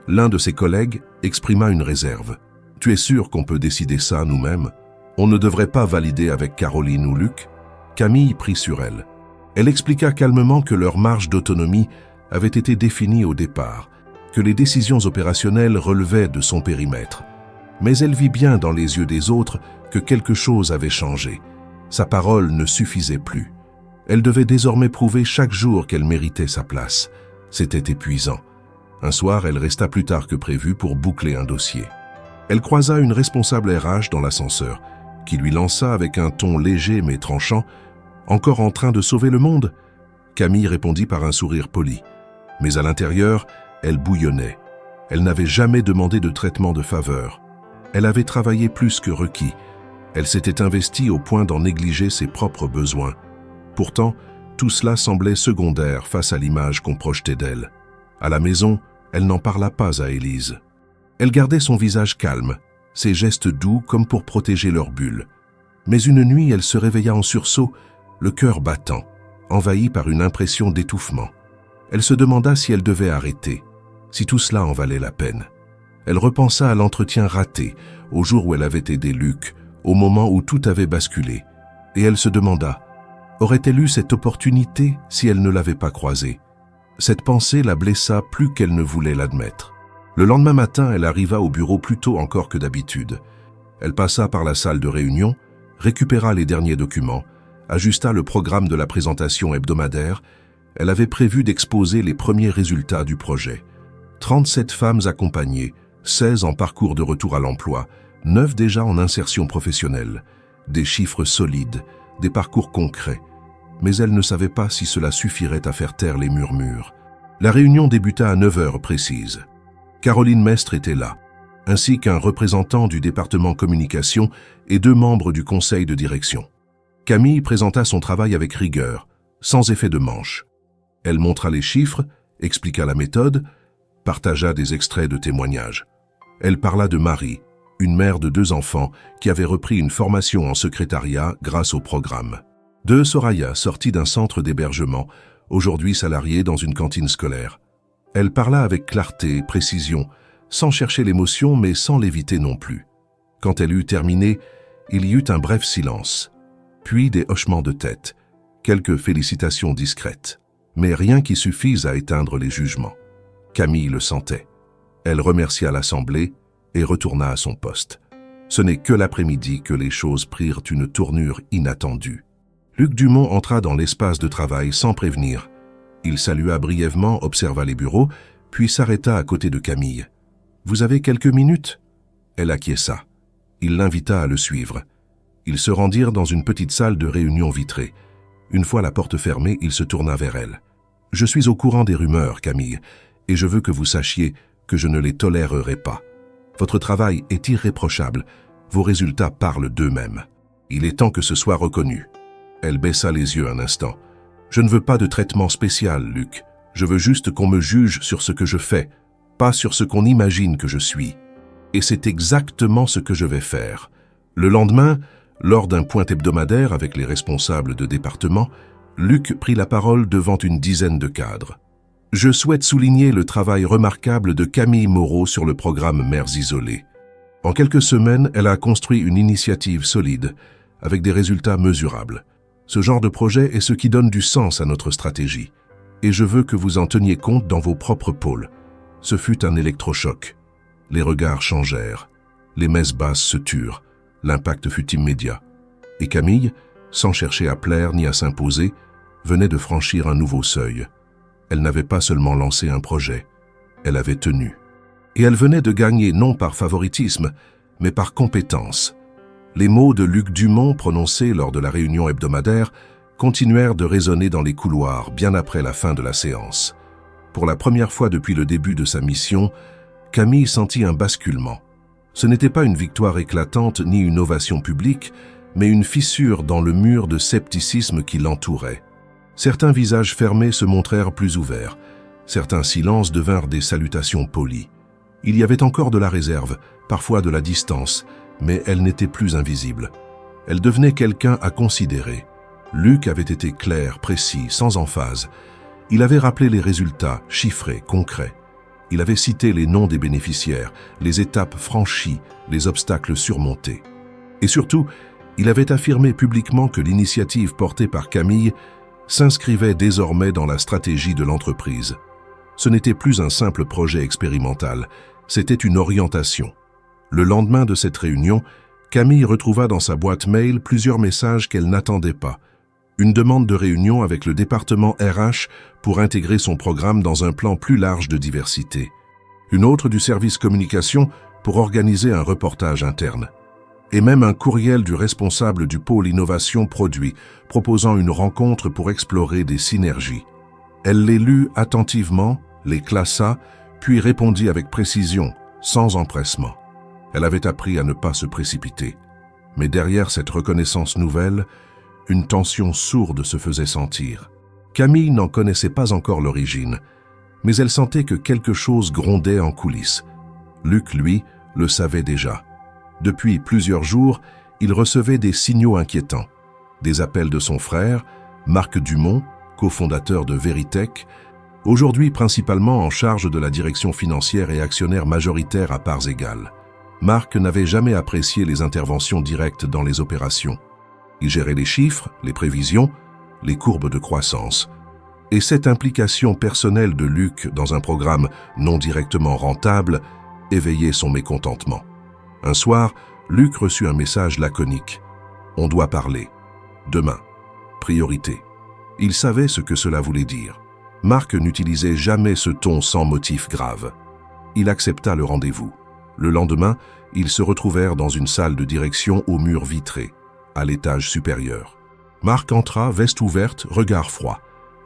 l'un de ses collègues exprima une réserve. « Tu es sûr qu'on peut décider ça nous-mêmes? On ne devrait pas valider avec Caroline ou Luc ?» Camille prit sur elle. Elle expliqua calmement que leur marge d'autonomie avait été définie au départ, que les décisions opérationnelles relevaient de son périmètre. Mais elle vit bien dans les yeux des autres que quelque chose avait changé. Sa parole ne suffisait plus. Elle devait désormais prouver chaque jour qu'elle méritait sa place. C'était épuisant. Un soir, elle resta plus tard que prévu pour boucler un dossier. Elle croisa une responsable RH dans l'ascenseur, qui lui lança avec un ton léger mais tranchant « Encore en train de sauver le monde ?» Camille répondit par un sourire poli. Mais à l'intérieur, elle bouillonnait. Elle n'avait jamais demandé de traitement de faveur. Elle avait travaillé plus que requis. Elle s'était investie au point d'en négliger ses propres besoins. Pourtant, tout cela semblait secondaire face à l'image qu'on projetait d'elle. À la maison, elle n'en parla pas à Élise. Elle gardait son visage calme, ses gestes doux comme pour protéger leur bulle. Mais une nuit, elle se réveilla en sursaut, le cœur battant, envahie par une impression d'étouffement. Elle se demanda si elle devait arrêter, si tout cela en valait la peine. Elle repensa à l'entretien raté, au jour où elle avait aidé Luc, au moment où tout avait basculé. Et elle se demanda, aurait-elle eu cette opportunité si elle ne l'avait pas croisé? Cette pensée la blessa plus qu'elle ne voulait l'admettre. Le lendemain matin, elle arriva au bureau plus tôt encore que d'habitude. Elle passa par la salle de réunion, récupéra les derniers documents, ajusta le programme de la présentation hebdomadaire. Elle avait prévu d'exposer les premiers résultats du projet. 37 femmes accompagnées, 16 en parcours de retour à l'emploi, 9 déjà en insertion professionnelle. Des chiffres solides, des parcours concrets. Mais elle ne savait pas si cela suffirait à faire taire les murmures. La réunion débuta à 9 heures précises. Caroline Mestre était là, ainsi qu'un représentant du département communication et 2 membres du conseil de direction. Camille présenta son travail avec rigueur, sans effet de manche. Elle montra les chiffres, expliqua la méthode, partagea des extraits de témoignages. Elle parla de Marie, une mère de 2 enfants qui avait repris une formation en secrétariat grâce au programme. De Soraya, sortie d'un centre d'hébergement, aujourd'hui salariée dans une cantine scolaire. Elle parla avec clarté et précision, sans chercher l'émotion mais sans l'éviter non plus. Quand elle eut terminé, il y eut un bref silence, puis des hochements de tête, quelques félicitations discrètes, mais rien qui suffise à éteindre les jugements. Camille le sentait. Elle remercia l'Assemblée et retourna à son poste. Ce n'est que l'après-midi que les choses prirent une tournure inattendue. Luc Dumont entra dans l'espace de travail sans prévenir. Il salua brièvement, observa les bureaux, puis s'arrêta à côté de Camille. « Vous avez quelques minutes ?» Elle acquiesça. Il l'invita à le suivre. Ils se rendirent dans une petite salle de réunion vitrée. Une fois la porte fermée, il se tourna vers elle. « Je suis au courant des rumeurs, Camille, et je veux que vous sachiez que je ne les tolérerai pas. Votre travail est irréprochable. Vos résultats parlent d'eux-mêmes. Il est temps que ce soit reconnu. » Elle baissa les yeux un instant. « Je ne veux pas de traitement spécial, Luc. Je veux juste qu'on me juge sur ce que je fais, pas sur ce qu'on imagine que je suis. Et c'est exactement ce que je vais faire. » Le lendemain, lors d'un point hebdomadaire avec les responsables de département, Luc prit la parole devant une dizaine de cadres. « Je souhaite souligner le travail remarquable de Camille Moreau sur le programme Mères isolées. En quelques semaines, elle a construit une initiative solide, avec des résultats mesurables. Ce genre de projet est ce qui donne du sens à notre stratégie. Et je veux que vous en teniez compte dans vos propres pôles. Ce fut un électrochoc. Les regards changèrent. Les messes basses se turent. L'impact fut immédiat. Et Camille, sans chercher à plaire ni à s'imposer, venait de franchir un nouveau seuil. Elle n'avait pas seulement lancé un projet, elle avait tenu. Et elle venait de gagner non par favoritisme, mais par compétence. Les mots de Luc Dumont prononcés lors de la réunion hebdomadaire continuèrent de résonner dans les couloirs bien après la fin de la séance. Pour la première fois depuis le début de sa mission, Camille sentit un basculement. Ce n'était pas une victoire éclatante ni une ovation publique, mais une fissure dans le mur de scepticisme qui l'entourait. Certains visages fermés se montrèrent plus ouverts. Certains silences devinrent des salutations polies. Il y avait encore de la réserve, parfois de la distance, mais elle n'était plus invisible. Elle devenait quelqu'un à considérer. Luc avait été clair, précis, sans emphase. Il avait rappelé les résultats, chiffrés, concrets. Il avait cité les noms des bénéficiaires, les étapes franchies, les obstacles surmontés. Et surtout, il avait affirmé publiquement que l'initiative portée par Camille s'inscrivait désormais dans la stratégie de l'entreprise. Ce n'était plus un simple projet expérimental, c'était une orientation. Le lendemain de cette réunion, Camille retrouva dans sa boîte mail plusieurs messages qu'elle n'attendait pas. Une demande de réunion avec le département RH pour intégrer son programme dans un plan plus large de diversité. Une autre du service communication pour organiser un reportage interne. Et même un courriel du responsable du pôle innovation produit, proposant une rencontre pour explorer des synergies. Elle les lut attentivement, les classa, puis répondit avec précision, sans empressement. Elle avait appris à ne pas se précipiter. Mais derrière cette reconnaissance nouvelle, une tension sourde se faisait sentir. Camille n'en connaissait pas encore l'origine, mais elle sentait que quelque chose grondait en coulisses. Luc, lui, le savait déjà. Depuis plusieurs jours, il recevait des signaux inquiétants. Des appels de son frère, Marc Dumont, cofondateur de Veritech, aujourd'hui principalement en charge de la direction financière et actionnaire majoritaire à parts égales. Marc n'avait jamais apprécié les interventions directes dans les opérations. Il gérait les chiffres, les prévisions, les courbes de croissance. Et cette implication personnelle de Luc dans un programme non directement rentable éveillait son mécontentement. Un soir, Luc reçut un message laconique. « On doit parler. Demain. Priorité. » Il savait ce que cela voulait dire. Marc n'utilisait jamais ce ton sans motif grave. Il accepta le rendez-vous. Le lendemain, ils se retrouvèrent dans une salle de direction aux murs vitrés, à l'étage supérieur. Marc entra, veste ouverte, regard froid.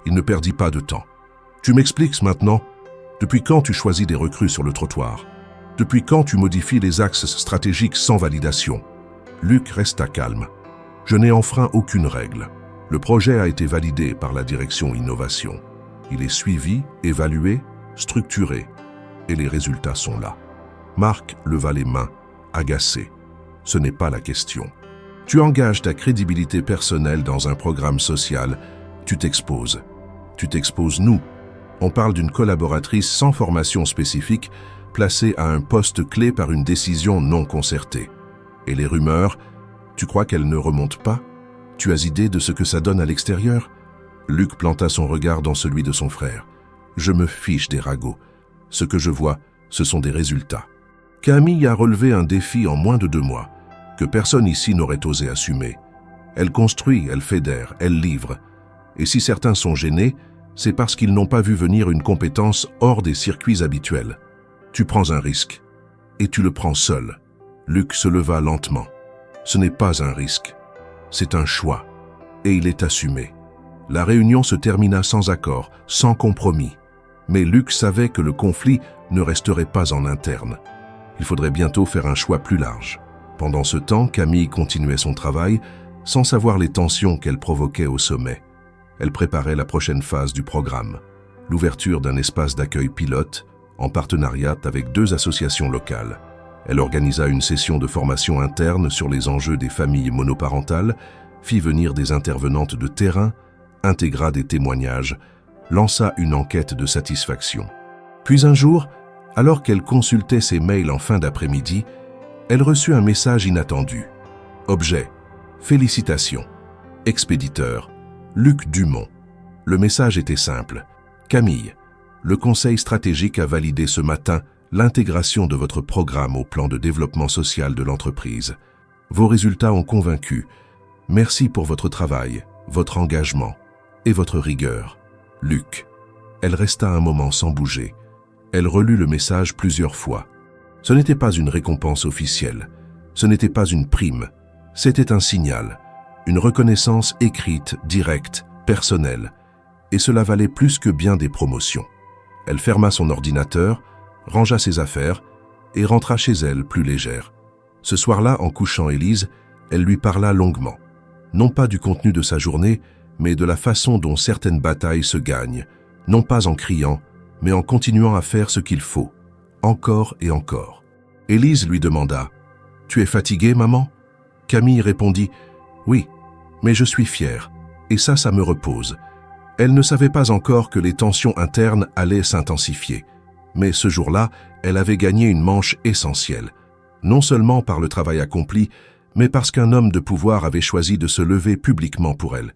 Il ne perdit pas de temps. « Tu m'expliques maintenant? Depuis quand tu choisis des recrues sur le trottoir? Depuis quand tu modifies les axes stratégiques sans validation ?» Luc resta calme. « Je n'ai enfreint aucune règle. Le projet a été validé par la direction innovation. Il est suivi, évalué, structuré. Et les résultats sont là. » Marc leva les mains, agacé. « Ce n'est pas la question. Tu engages ta crédibilité personnelle dans un programme social, tu t'exposes. Tu t'exposes nous. On parle d'une collaboratrice sans formation spécifique, placée à un poste clé par une décision non concertée. Et les rumeurs, tu crois qu'elles ne remontent pas? Tu as idée de ce que ça donne à l'extérieur? » Luc planta son regard dans celui de son frère. « Je me fiche des ragots. Ce que je vois, ce sont des résultats. » Camille a relevé un défi en moins de 2 mois, que personne ici n'aurait osé assumer. Elle construit, elle fédère, elle livre. Et si certains sont gênés, c'est parce qu'ils n'ont pas vu venir une compétence hors des circuits habituels. Tu prends un risque, et tu le prends seul. Luc se leva lentement. Ce n'est pas un risque, c'est un choix, et il est assumé. La réunion se termina sans accord, sans compromis. Mais Luc savait que le conflit ne resterait pas en interne. Il faudrait bientôt faire un choix plus large. Pendant ce temps, Camille continuait son travail, sans savoir les tensions qu'elle provoquait au sommet. Elle préparait la prochaine phase du programme, l'ouverture d'un espace d'accueil pilote, en partenariat avec 2 associations locales. Elle organisa une session de formation interne sur les enjeux des familles monoparentales, fit venir des intervenantes de terrain, intégra des témoignages, lança une enquête de satisfaction. Puis un jour, alors qu'elle consultait ses mails en fin d'après-midi, elle reçut un message inattendu. Objet: félicitations. Expéditeur: Luc Dumont. Le message était simple. Camille, le conseil stratégique a validé ce matin l'intégration de votre programme au plan de développement social de l'entreprise. Vos résultats ont convaincu Merci pour votre travail, votre engagement et votre rigueur. Luc. Elle resta un moment sans bouger. Elle relut le message plusieurs fois. Ce n'était pas une récompense officielle. Ce n'était pas une prime. C'était un signal. Une reconnaissance écrite, directe, personnelle. Et cela valait plus que bien des promotions. Elle ferma son ordinateur, rangea ses affaires et rentra chez elle plus légère. Ce soir-là, en couchant Élise, elle lui parla longuement. Non pas du contenu de sa journée, mais de la façon dont certaines batailles se gagnent, non pas en criant, mais en continuant à faire ce qu'il faut, encore et encore. Élise lui demanda « Tu es fatiguée, maman ?» Camille répondit « Oui, mais je suis fière, et ça me repose. » Elle ne savait pas encore que les tensions internes allaient s'intensifier. Mais ce jour-là, elle avait gagné une manche essentielle. Non seulement par le travail accompli, mais parce qu'un homme de pouvoir avait choisi de se lever publiquement pour elle.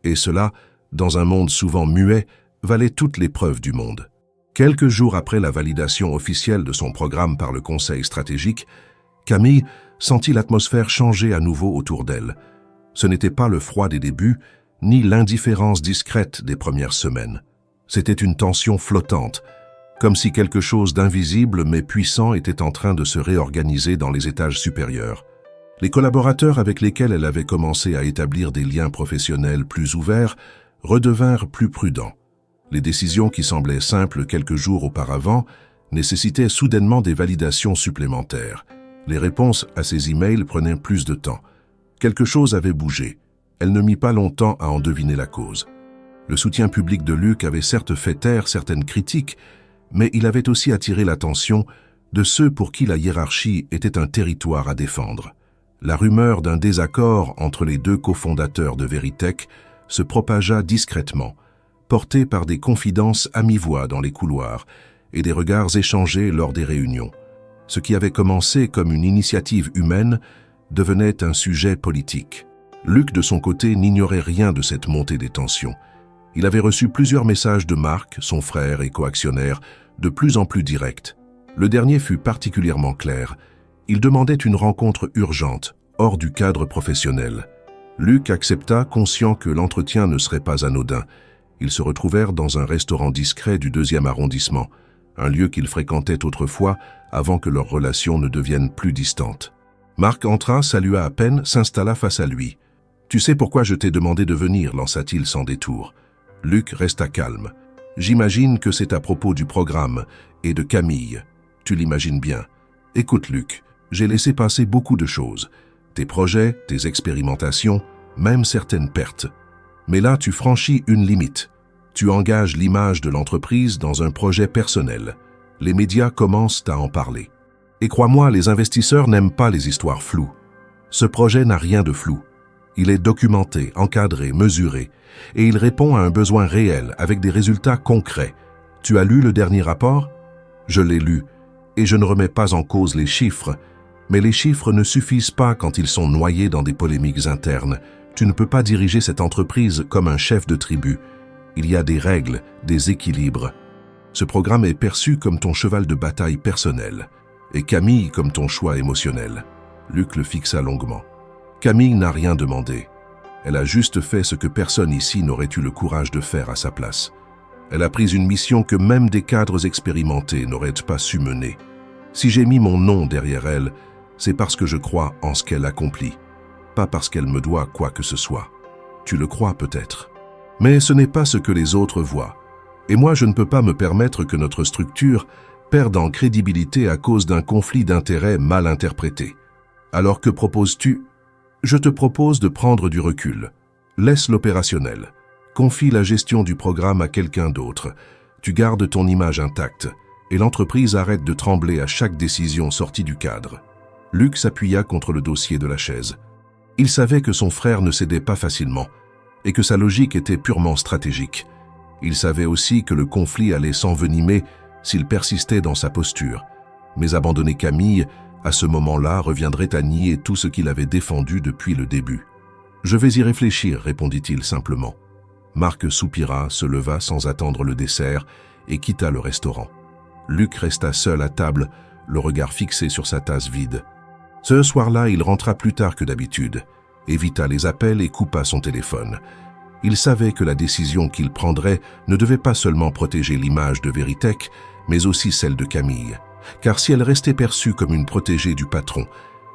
Et cela, dans un monde souvent muet, valait toutes les preuves du monde. Quelques jours après la validation officielle de son programme par le Conseil stratégique, Camille sentit l'atmosphère changer à nouveau autour d'elle. Ce n'était pas le froid des débuts, ni l'indifférence discrète des premières semaines. C'était une tension flottante, comme si quelque chose d'invisible mais puissant était en train de se réorganiser dans les étages supérieurs. Les collaborateurs avec lesquels elle avait commencé à établir des liens professionnels plus ouverts redevinrent plus prudents. Les décisions qui semblaient simples quelques jours auparavant nécessitaient soudainement des validations supplémentaires. Les réponses à ces emails prenaient plus de temps. Quelque chose avait bougé. Elle ne mit pas longtemps à en deviner la cause. Le soutien public de Luc avait certes fait taire certaines critiques, mais il avait aussi attiré l'attention de ceux pour qui la hiérarchie était un territoire à défendre. La rumeur d'un désaccord entre les deux cofondateurs de Veritech se propagea discrètement, portée par des confidences à mi-voix dans les couloirs et des regards échangés lors des réunions. Ce qui avait commencé comme une initiative humaine devenait un sujet politique. Luc, de son côté, n'ignorait rien de cette montée des tensions. Il avait reçu plusieurs messages de Marc, son frère et coactionnaire, de plus en plus directs. Le dernier fut particulièrement clair. Il demandait une rencontre urgente, hors du cadre professionnel. Luc accepta, conscient que l'entretien ne serait pas anodin. Ils se retrouvèrent dans un restaurant discret du 2e arrondissement, un lieu qu'ils fréquentaient autrefois avant que leur relation ne devienne plus distante. Marc entra, salua à peine, s'installa face à lui. « Tu sais pourquoi je t'ai demandé de venir » lança-t-il sans détour. Luc resta calme. « J'imagine que c'est à propos du programme et de Camille. Tu l'imagines bien. Écoute Luc, j'ai laissé passer beaucoup de choses. Tes projets, tes expérimentations, même certaines pertes. Mais là, tu franchis une limite. Tu engages l'image de l'entreprise dans un projet personnel. Les médias commencent à en parler. Et crois-moi, les investisseurs n'aiment pas les histoires floues. Ce projet n'a rien de flou. Il est documenté, encadré, mesuré, et il répond à un besoin réel, avec des résultats concrets. Tu as lu le dernier rapport? Je l'ai lu, et je ne remets pas en cause les chiffres, mais les chiffres ne suffisent pas quand ils sont noyés dans des polémiques internes. Tu ne peux pas diriger cette entreprise comme un chef de tribu. Il y a des règles, des équilibres. Ce programme est perçu comme ton cheval de bataille personnel, et Camille comme ton choix émotionnel. Luc le fixa longuement. Camille n'a rien demandé. Elle a juste fait ce que personne ici n'aurait eu le courage de faire à sa place. Elle a pris une mission que même des cadres expérimentés n'auraient pas su mener. Si j'ai mis mon nom derrière elle, c'est parce que je crois en ce qu'elle accomplit, pas parce qu'elle me doit quoi que ce soit. Tu le crois peut-être. Mais ce n'est pas ce que les autres voient. Et moi, je ne peux pas me permettre que notre structure perde en crédibilité à cause d'un conflit d'intérêts mal interprété. Alors que proposes-tu ? Je te propose de prendre du recul. Laisse l'opérationnel. Confie la gestion du programme à quelqu'un d'autre. Tu gardes ton image intacte et l'entreprise arrête de trembler à chaque décision sortie du cadre. Luc s'appuya contre le dossier de la chaise. Il savait que son frère ne cédait pas facilement et que sa logique était purement stratégique. Il savait aussi que le conflit allait s'envenimer s'il persistait dans sa posture. Mais abandonner Camille, à ce moment-là, reviendrait à nier tout ce qu'il avait défendu depuis le début. « Je vais y réfléchir », répondit-il simplement. Marc soupira, se leva sans attendre le dessert et quitta le restaurant. Luc resta seul à table, le regard fixé sur sa tasse vide. Ce soir-là, il rentra plus tard que d'habitude, évita les appels et coupa son téléphone. Il savait que la décision qu'il prendrait ne devait pas seulement protéger l'image de Veritech, mais aussi celle de Camille. Car si elle restait perçue comme une protégée du patron,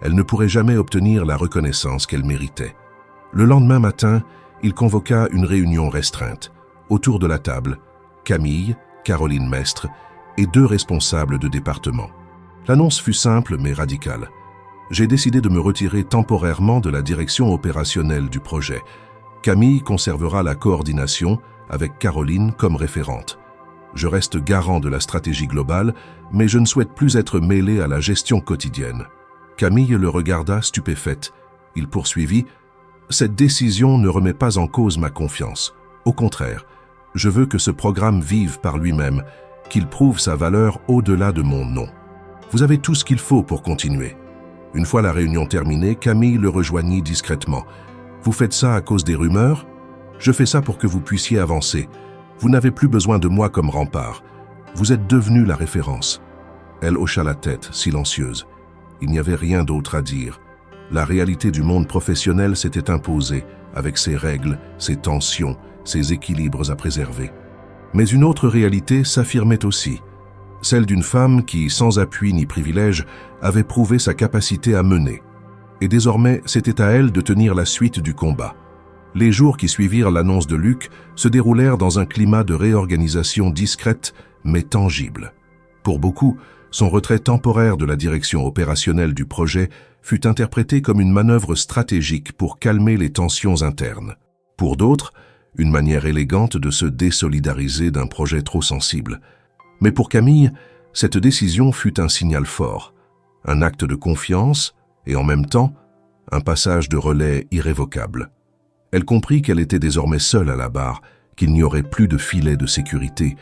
elle ne pourrait jamais obtenir la reconnaissance qu'elle méritait. Le lendemain matin, il convoqua une réunion restreinte. Autour de la table, Camille, Caroline Mestre et 2 responsables de département. L'annonce fut simple mais radicale. J'ai décidé de me retirer temporairement de la direction opérationnelle du projet. Camille conservera la coordination avec Caroline comme référente. Je reste garant de la stratégie globale, mais je ne souhaite plus être mêlé à la gestion quotidienne. Camille le regarda stupéfaite. Il poursuivit « Cette décision ne remet pas en cause ma confiance. Au contraire, je veux que ce programme vive par lui-même, qu'il prouve sa valeur au-delà de mon nom. Vous avez tout ce qu'il faut pour continuer. » Une fois la réunion terminée, Camille le rejoignit discrètement. « Vous faites ça à cause des rumeurs? Je fais ça pour que vous puissiez avancer. Vous n'avez plus besoin de moi comme rempart. Vous êtes devenu la référence. » Elle hocha la tête, silencieuse. Il n'y avait rien d'autre à dire. La réalité du monde professionnel s'était imposée, avec ses règles, ses tensions, ses équilibres à préserver. Mais une autre réalité s'affirmait aussi, celle d'une femme qui, sans appui ni privilège, avait prouvé sa capacité à mener. Et désormais, c'était à elle de tenir la suite du combat. Les jours qui suivirent l'annonce de Luc se déroulèrent dans un climat de réorganisation discrète mais tangible. Pour beaucoup, son retrait temporaire de la direction opérationnelle du projet fut interprété comme une manœuvre stratégique pour calmer les tensions internes. Pour d'autres, une manière élégante de se désolidariser d'un projet trop sensible. Mais pour Camille, cette décision fut un signal fort, un acte de confiance et en même temps, un passage de relais irrévocable. Elle comprit qu'elle était désormais seule à la barre, qu'il n'y aurait plus de filet de sécurité,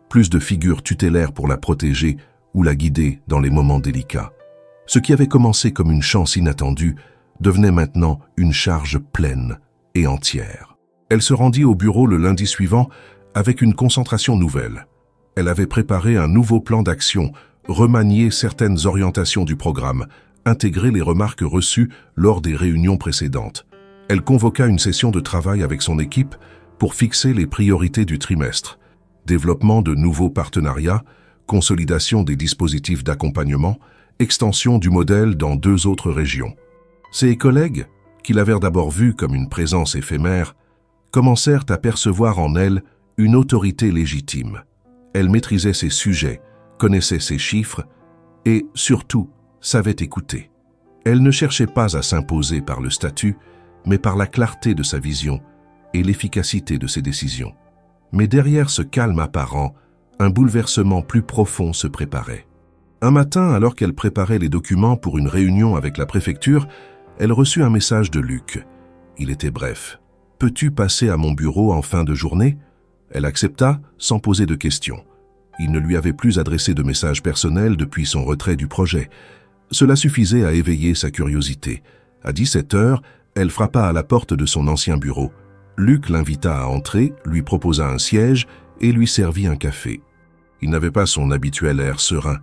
plus de figures tutélaires pour la protéger ou la guider dans les moments délicats. Ce qui avait commencé comme une chance inattendue devenait maintenant une charge pleine et entière. Elle se rendit au bureau le lundi suivant avec une concentration nouvelle. Elle avait préparé un nouveau plan d'action, remanié certaines orientations du programme, intégré les remarques reçues lors des réunions précédentes. Elle convoqua une session de travail avec son équipe pour fixer les priorités du trimestre. Développement de nouveaux partenariats, consolidation des dispositifs d'accompagnement, extension du modèle dans 2 autres régions. Ses collègues, qui l'avaient d'abord vue comme une présence éphémère, commencèrent à percevoir en elle une autorité légitime. Elle maîtrisait ses sujets, connaissait ses chiffres et, surtout, savait écouter. Elle ne cherchait pas à s'imposer par le statut, mais par la clarté de sa vision et l'efficacité de ses décisions. Mais derrière ce calme apparent, un bouleversement plus profond se préparait. Un matin, alors qu'elle préparait les documents pour une réunion avec la préfecture, elle reçut un message de Luc. Il était bref. « Peux-tu passer à mon bureau en fin de journée ?» Elle accepta sans poser de questions. Il ne lui avait plus adressé de message personnel depuis son retrait du projet. Cela suffisait à éveiller sa curiosité. À 17 heures, elle frappa à la porte de son ancien bureau. Luc l'invita à entrer, lui proposa un siège et lui servit un café. Il n'avait pas son habituel air serein.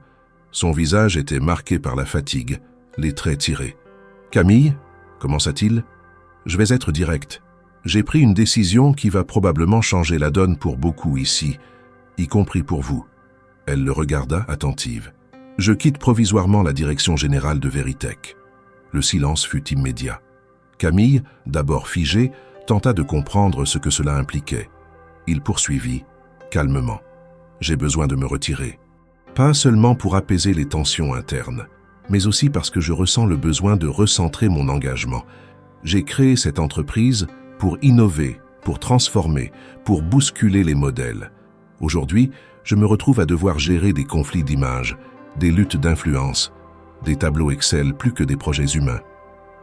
Son visage était marqué par la fatigue, les traits tirés. « Camille » commença-t-il, « je vais être direct. J'ai pris une décision qui va probablement changer la donne pour beaucoup ici, y compris pour vous. » Elle le regarda attentive. « Je quitte provisoirement la direction générale de Veritech. » Le silence fut immédiat. Camille, d'abord figée, tenta de comprendre ce que cela impliquait. Il poursuivit, calmement. « J'ai besoin de me retirer. Pas seulement pour apaiser les tensions internes, mais aussi parce que je ressens le besoin de recentrer mon engagement. J'ai créé cette entreprise pour innover, pour transformer, pour bousculer les modèles. Aujourd'hui, je me retrouve à devoir gérer des conflits d'images, des luttes d'influence, des tableaux Excel plus que des projets humains.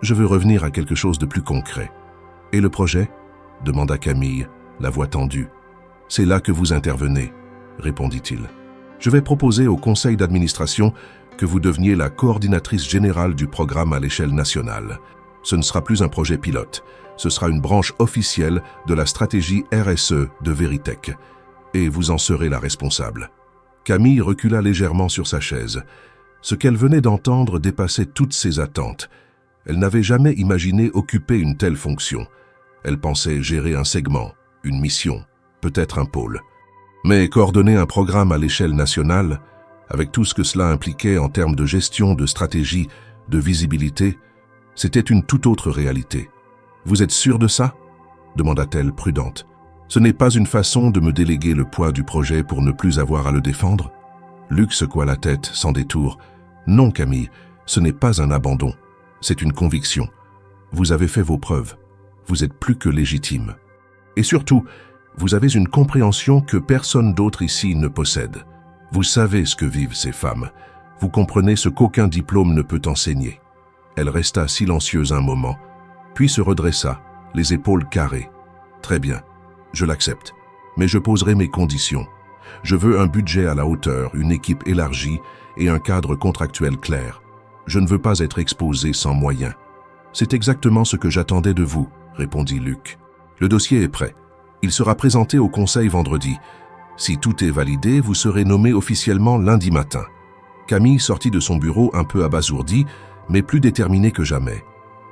Je veux revenir à quelque chose de plus concret. » « Et le projet ?» demanda Camille, la voix tendue. « C'est là que vous intervenez, » répondit-il. « Je vais proposer au conseil d'administration que vous deveniez la coordinatrice générale du programme à l'échelle nationale. Ce ne sera plus un projet pilote, ce sera une branche officielle de la stratégie RSE de Veritech. Et vous en serez la responsable. » Camille recula légèrement sur sa chaise. Ce qu'elle venait d'entendre dépassait toutes ses attentes. Elle n'avait jamais imaginé occuper une telle fonction. Elle pensait gérer un segment, une mission, peut-être un pôle. Mais coordonner un programme à l'échelle nationale, avec tout ce que cela impliquait en termes de gestion, de stratégie, de visibilité, c'était une toute autre réalité. « Vous êtes sûr de ça ?» demanda-t-elle prudente. « Ce n'est pas une façon de me déléguer le poids du projet pour ne plus avoir à le défendre ?» Luc secoua la tête sans détour. « Non, Camille, ce n'est pas un abandon. C'est une conviction. Vous avez fait vos preuves. Vous êtes plus que légitime. Et surtout, vous avez une compréhension que personne d'autre ici ne possède. Vous savez ce que vivent ces femmes. Vous comprenez ce qu'aucun diplôme ne peut enseigner. » Elle resta silencieuse un moment, puis se redressa, les épaules carrées. « Très bien, je l'accepte, mais je poserai mes conditions. Je veux un budget à la hauteur, une équipe élargie et un cadre contractuel clair. Je ne veux pas être exposé sans moyens. »« C'est exactement ce que j'attendais de vous, » répondit Luc. « Le dossier est prêt. Il sera présenté au conseil vendredi. Si tout est validé, vous serez nommé officiellement lundi matin. » Camille sortit de son bureau un peu abasourdie, mais plus déterminée que jamais.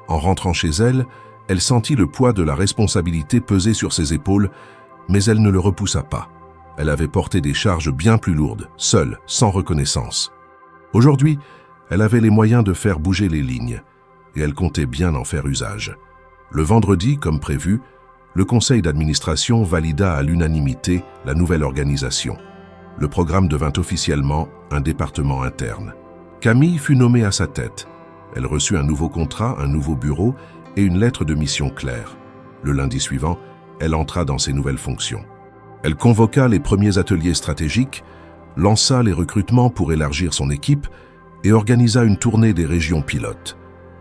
En rentrant chez elle, elle sentit le poids de la responsabilité peser sur ses épaules, mais elle ne le repoussa pas. Elle avait porté des charges bien plus lourdes, seule, sans reconnaissance. Aujourd'hui, elle avait les moyens de faire bouger les lignes, et elle comptait bien en faire usage. Le vendredi, comme prévu, le conseil d'administration valida à l'unanimité la nouvelle organisation. Le programme devint officiellement un département interne. Camille fut nommée à sa tête. Elle reçut un nouveau contrat, un nouveau bureau et une lettre de mission claire. Le lundi suivant, elle entra dans ses nouvelles fonctions. Elle convoqua les premiers ateliers stratégiques, lança les recrutements pour élargir son équipe et organisa une tournée des régions pilotes.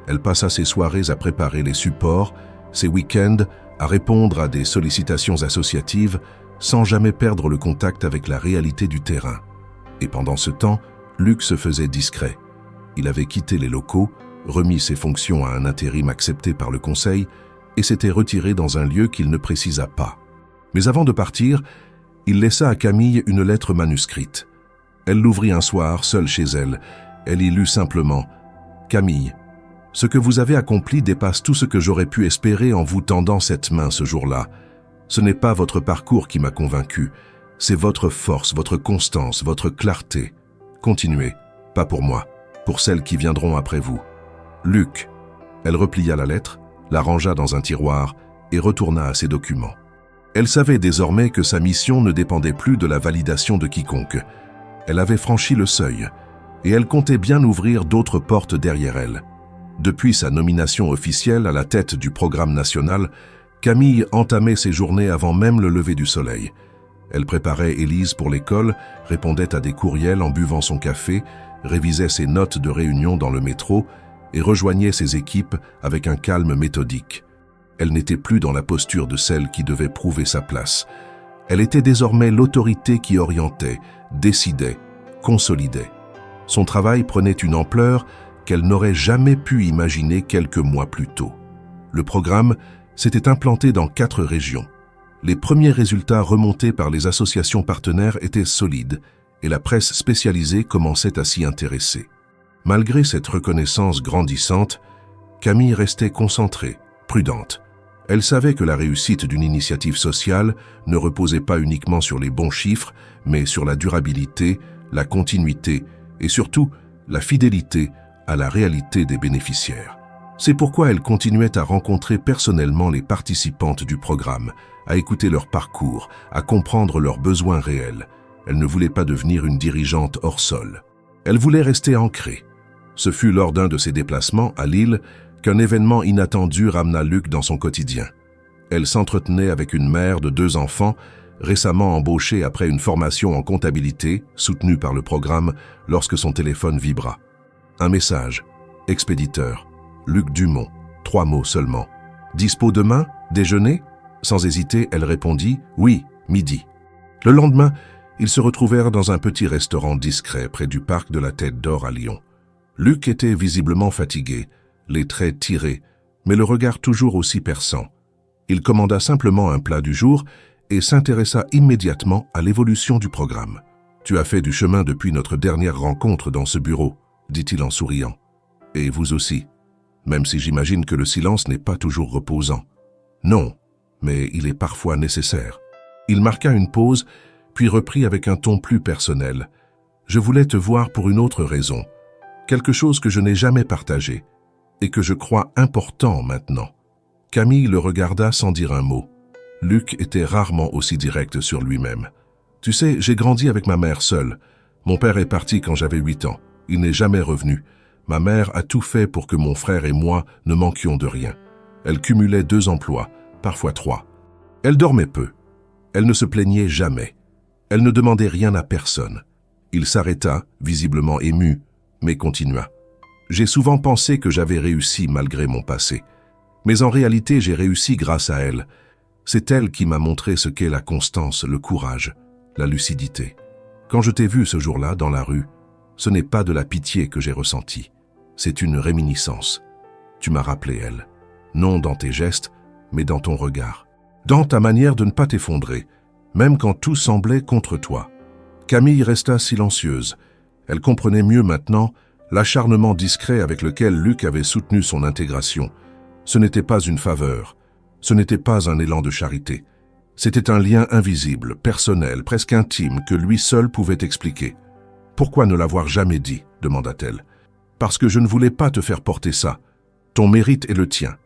Elle passa ses soirées à préparer les supports, ses week-ends à répondre à des sollicitations associatives sans jamais perdre le contact avec la réalité du terrain. Et pendant ce temps, Luc se faisait discret. Il avait quitté les locaux, remis ses fonctions à un intérim accepté par le conseil et s'était retiré dans un lieu qu'il ne précisa pas. Mais avant de partir, il laissa à Camille une lettre manuscrite. Elle l'ouvrit un soir, seule chez elle. Elle y lut simplement « Camille, ce que vous avez accompli dépasse tout ce que j'aurais pu espérer en vous tendant cette main ce jour-là. Ce n'est pas votre parcours qui m'a convaincu, c'est votre force, votre constance, votre clarté. Continuez, pas pour moi, pour celles qui viendront après vous. Luc. » Elle replia la lettre, la rangea dans un tiroir et retourna à ses documents. Elle savait désormais que sa mission ne dépendait plus de la validation de quiconque. Elle avait franchi le seuil, et elle comptait bien ouvrir d'autres portes derrière elle. Depuis sa nomination officielle à la tête du programme national, Camille entamait ses journées avant même le lever du soleil. Elle préparait Élise pour l'école, répondait à des courriels en buvant son café, révisait ses notes de réunion dans le métro et rejoignait ses équipes avec un calme méthodique. Elle n'était plus dans la posture de celle qui devait prouver sa place. Elle était désormais l'autorité qui orientait, décidait, consolidait. Son travail prenait une ampleur qu'elle n'aurait jamais pu imaginer quelques mois plus tôt. Le programme s'était implanté dans 4 régions. Les premiers résultats remontés par les associations partenaires étaient solides et la presse spécialisée commençait à s'y intéresser. Malgré cette reconnaissance grandissante, Camille restait concentrée, prudente. Elle savait que la réussite d'une initiative sociale ne reposait pas uniquement sur les bons chiffres, mais sur la durabilité, la continuité et surtout la fidélité à la réalité des bénéficiaires. C'est pourquoi elle continuait à rencontrer personnellement les participantes du programme, à écouter leur parcours, à comprendre leurs besoins réels. Elle ne voulait pas devenir une dirigeante hors sol. Elle voulait rester ancrée. Ce fut lors d'un de ses déplacements à Lille qu'un événement inattendu ramena Luc dans son quotidien. Elle s'entretenait avec une mère de 2 enfants, récemment embauchée après une formation en comptabilité, soutenue par le programme, lorsque son téléphone vibra. Un message. Expéditeur. Luc Dumont. 3 mots seulement. Dispo demain? Déjeuner? Sans hésiter, elle répondit « Oui, midi ». Le lendemain, ils se retrouvèrent dans un petit restaurant discret près du parc de la Tête d'Or à Lyon. Luc était visiblement fatigué, les traits tirés, mais le regard toujours aussi perçant. Il commanda simplement un plat du jour et s'intéressa immédiatement à l'évolution du programme. « Tu as fait du chemin depuis notre dernière rencontre dans ce bureau », dit-il en souriant. « Et vous aussi. même si j'imagine que le silence n'est pas toujours reposant. Non, mais il est parfois nécessaire. Il marqua une pause, puis reprit avec un ton plus personnel. Je voulais te voir pour une autre raison, quelque chose que je n'ai jamais partagé, et que je crois important maintenant. Camille le regarda sans dire un mot. Luc était rarement aussi direct sur lui-même. Tu sais, j'ai grandi avec ma mère seule. Mon père est parti quand j'avais 8 ans. Il n'est jamais revenu. Ma mère a tout fait pour que mon frère et moi ne manquions de rien. Elle cumulait 2 emplois, parfois 3. Elle dormait peu. Elle ne se plaignait jamais. Elle ne demandait rien à personne. Il s'arrêta, visiblement ému, mais continua. J'ai souvent pensé que j'avais réussi malgré mon passé. Mais en réalité, j'ai réussi grâce à elle. C'est elle qui m'a montré ce qu'est la constance, le courage, la lucidité. Quand je t'ai vu ce jour-là dans la rue, ce n'est pas de la pitié que j'ai ressentie. C'est une réminiscence. Tu m'as rappelé elle. Non dans tes gestes, mais dans ton regard. Dans ta manière de ne pas t'effondrer, même quand tout semblait contre toi. Camille resta silencieuse. Elle comprenait mieux maintenant l'acharnement discret avec lequel Luc avait soutenu son intégration. Ce n'était pas une faveur, ce n'était pas un élan de charité. C'était un lien invisible, personnel, presque intime, que lui seul pouvait expliquer. « Pourquoi ne l'avoir jamais dit ?» demanda-t-elle. « Parce que je ne voulais pas te faire porter ça. Ton mérite est le tien.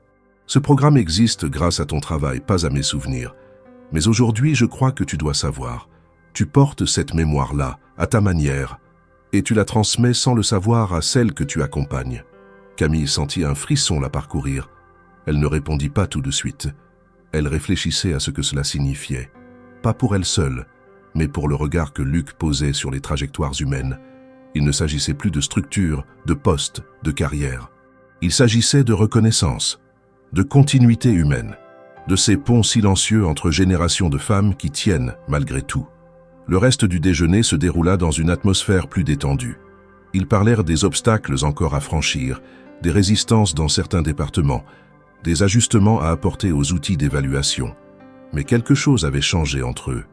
Ce programme existe grâce à ton travail, pas à mes souvenirs. Mais aujourd'hui, je crois que tu dois savoir. Tu portes cette mémoire-là, à ta manière, et tu la transmets sans le savoir à celle que tu accompagnes. » Camille sentit un frisson la parcourir. Elle ne répondit pas tout de suite. Elle réfléchissait à ce que cela signifiait. Pas pour elle seule, mais pour le regard que Luc posait sur les trajectoires humaines. Il ne s'agissait plus de structure, de poste, de carrière. Il s'agissait de reconnaissance, de continuité humaine, de ces ponts silencieux entre générations de femmes qui tiennent malgré tout. Le reste du déjeuner se déroula dans une atmosphère plus détendue. Ils parlèrent des obstacles encore à franchir, des résistances dans certains départements, des ajustements à apporter aux outils d'évaluation. Mais quelque chose avait changé entre eux.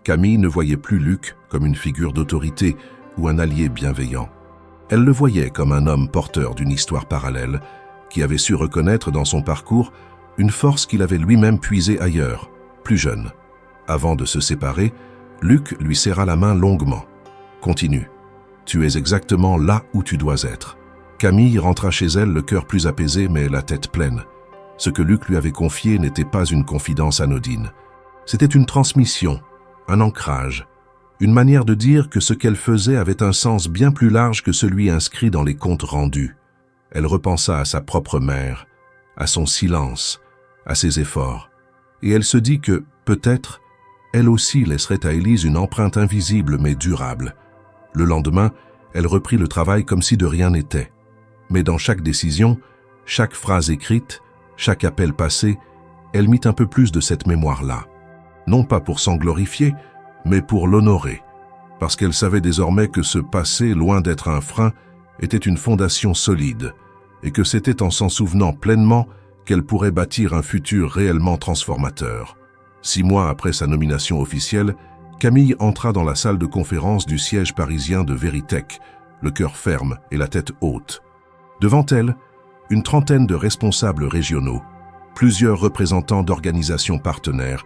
Camille ne voyait plus Luc comme une figure d'autorité ou un allié bienveillant. Elle le voyait comme un homme porteur d'une histoire parallèle, qui avait su reconnaître dans son parcours une force qu'il avait lui-même puisée ailleurs, plus jeune. Avant de se séparer, Luc lui serra la main longuement. « Continue. Tu es exactement là où tu dois être. » Camille rentra chez elle le cœur plus apaisé mais la tête pleine. Ce que Luc lui avait confié n'était pas une confidence anodine. C'était une transmission, un ancrage, une manière de dire que ce qu'elle faisait avait un sens bien plus large que celui inscrit dans les comptes rendus. Elle repensa à sa propre mère, à son silence, à ses efforts, et elle se dit que, peut-être, elle aussi laisserait à Élise une empreinte invisible mais durable. Le lendemain, elle reprit le travail comme si de rien n'était. Mais dans chaque décision, chaque phrase écrite, chaque appel passé, elle mit un peu plus de cette mémoire-là. Non pas pour s'en glorifier, mais pour l'honorer, parce qu'elle savait désormais que ce passé, loin d'être un frein, était une fondation solide, et que c'était en s'en souvenant pleinement qu'elle pourrait bâtir un futur réellement transformateur. 6 mois après sa nomination officielle, Camille entra dans la salle de conférence du siège parisien de Veritech, le cœur ferme et la tête haute. Devant elle, une trentaine de responsables régionaux, plusieurs représentants d'organisations partenaires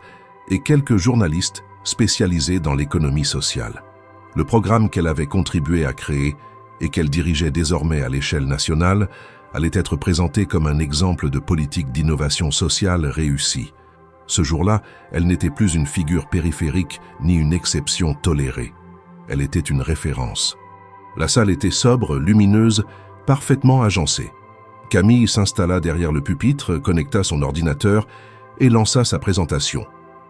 et quelques journalistes spécialisés dans l'économie sociale. Le programme qu'elle avait contribué à créer et qu'elle dirigeait désormais à l'échelle nationale allait être présenté comme un exemple de politique d'innovation sociale réussie. Ce jour-là, elle n'était plus une figure périphérique ni une exception tolérée. Elle était une référence. La salle était sobre, lumineuse, parfaitement agencée. Camille s'installa derrière le pupitre, connecta son ordinateur et lança sa présentation.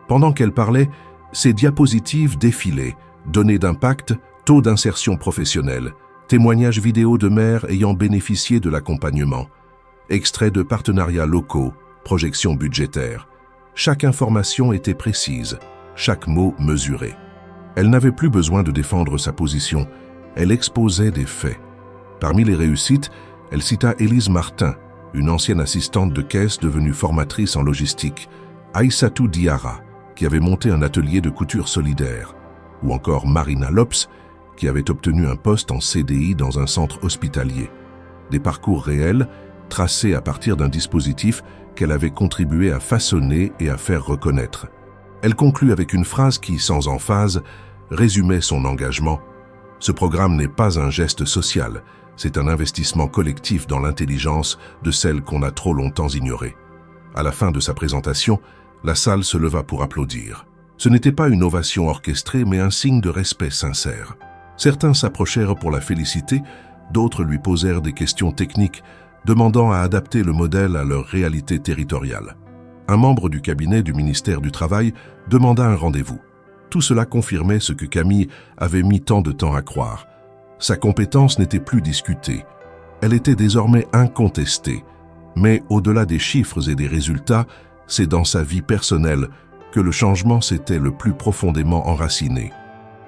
Pendant qu'elle parlait, ses diapositives défilaient, données d'impact, taux d'insertion professionnelle, témoignages vidéo de mères ayant bénéficié de l'accompagnement, extraits de partenariats locaux, projections budgétaires. Chaque information était précise, chaque mot mesuré. Elle n'avait plus besoin de défendre sa position, elle exposait des faits. Parmi les réussites, elle cita Élise Martin, une ancienne assistante de caisse devenue formatrice en logistique, Aïssatou Diarra, qui avait monté un atelier de couture solidaire, ou encore Marina Lops, qui avait obtenu un poste en CDI dans un centre hospitalier. Des parcours réels, tracée à partir d'un dispositif qu'elle avait contribué à façonner et à faire reconnaître. Elle conclut avec une phrase qui, sans emphase, résumait son engagement. « Ce programme n'est pas un geste social, c'est un investissement collectif dans l'intelligence de celle qu'on a trop longtemps ignorée. » À la fin de sa présentation, la salle se leva pour applaudir. Ce n'était pas une ovation orchestrée, mais un signe de respect sincère. Certains s'approchèrent pour la féliciter, d'autres lui posèrent des questions techniques, demandant à adapter le modèle à leur réalité territoriale. Un membre du cabinet du ministère du Travail demanda un rendez-vous. Tout cela confirmait ce que Camille avait mis tant de temps à croire. Sa compétence n'était plus discutée. Elle était désormais incontestée. Mais au-delà des chiffres et des résultats, c'est dans sa vie personnelle que le changement s'était le plus profondément enraciné.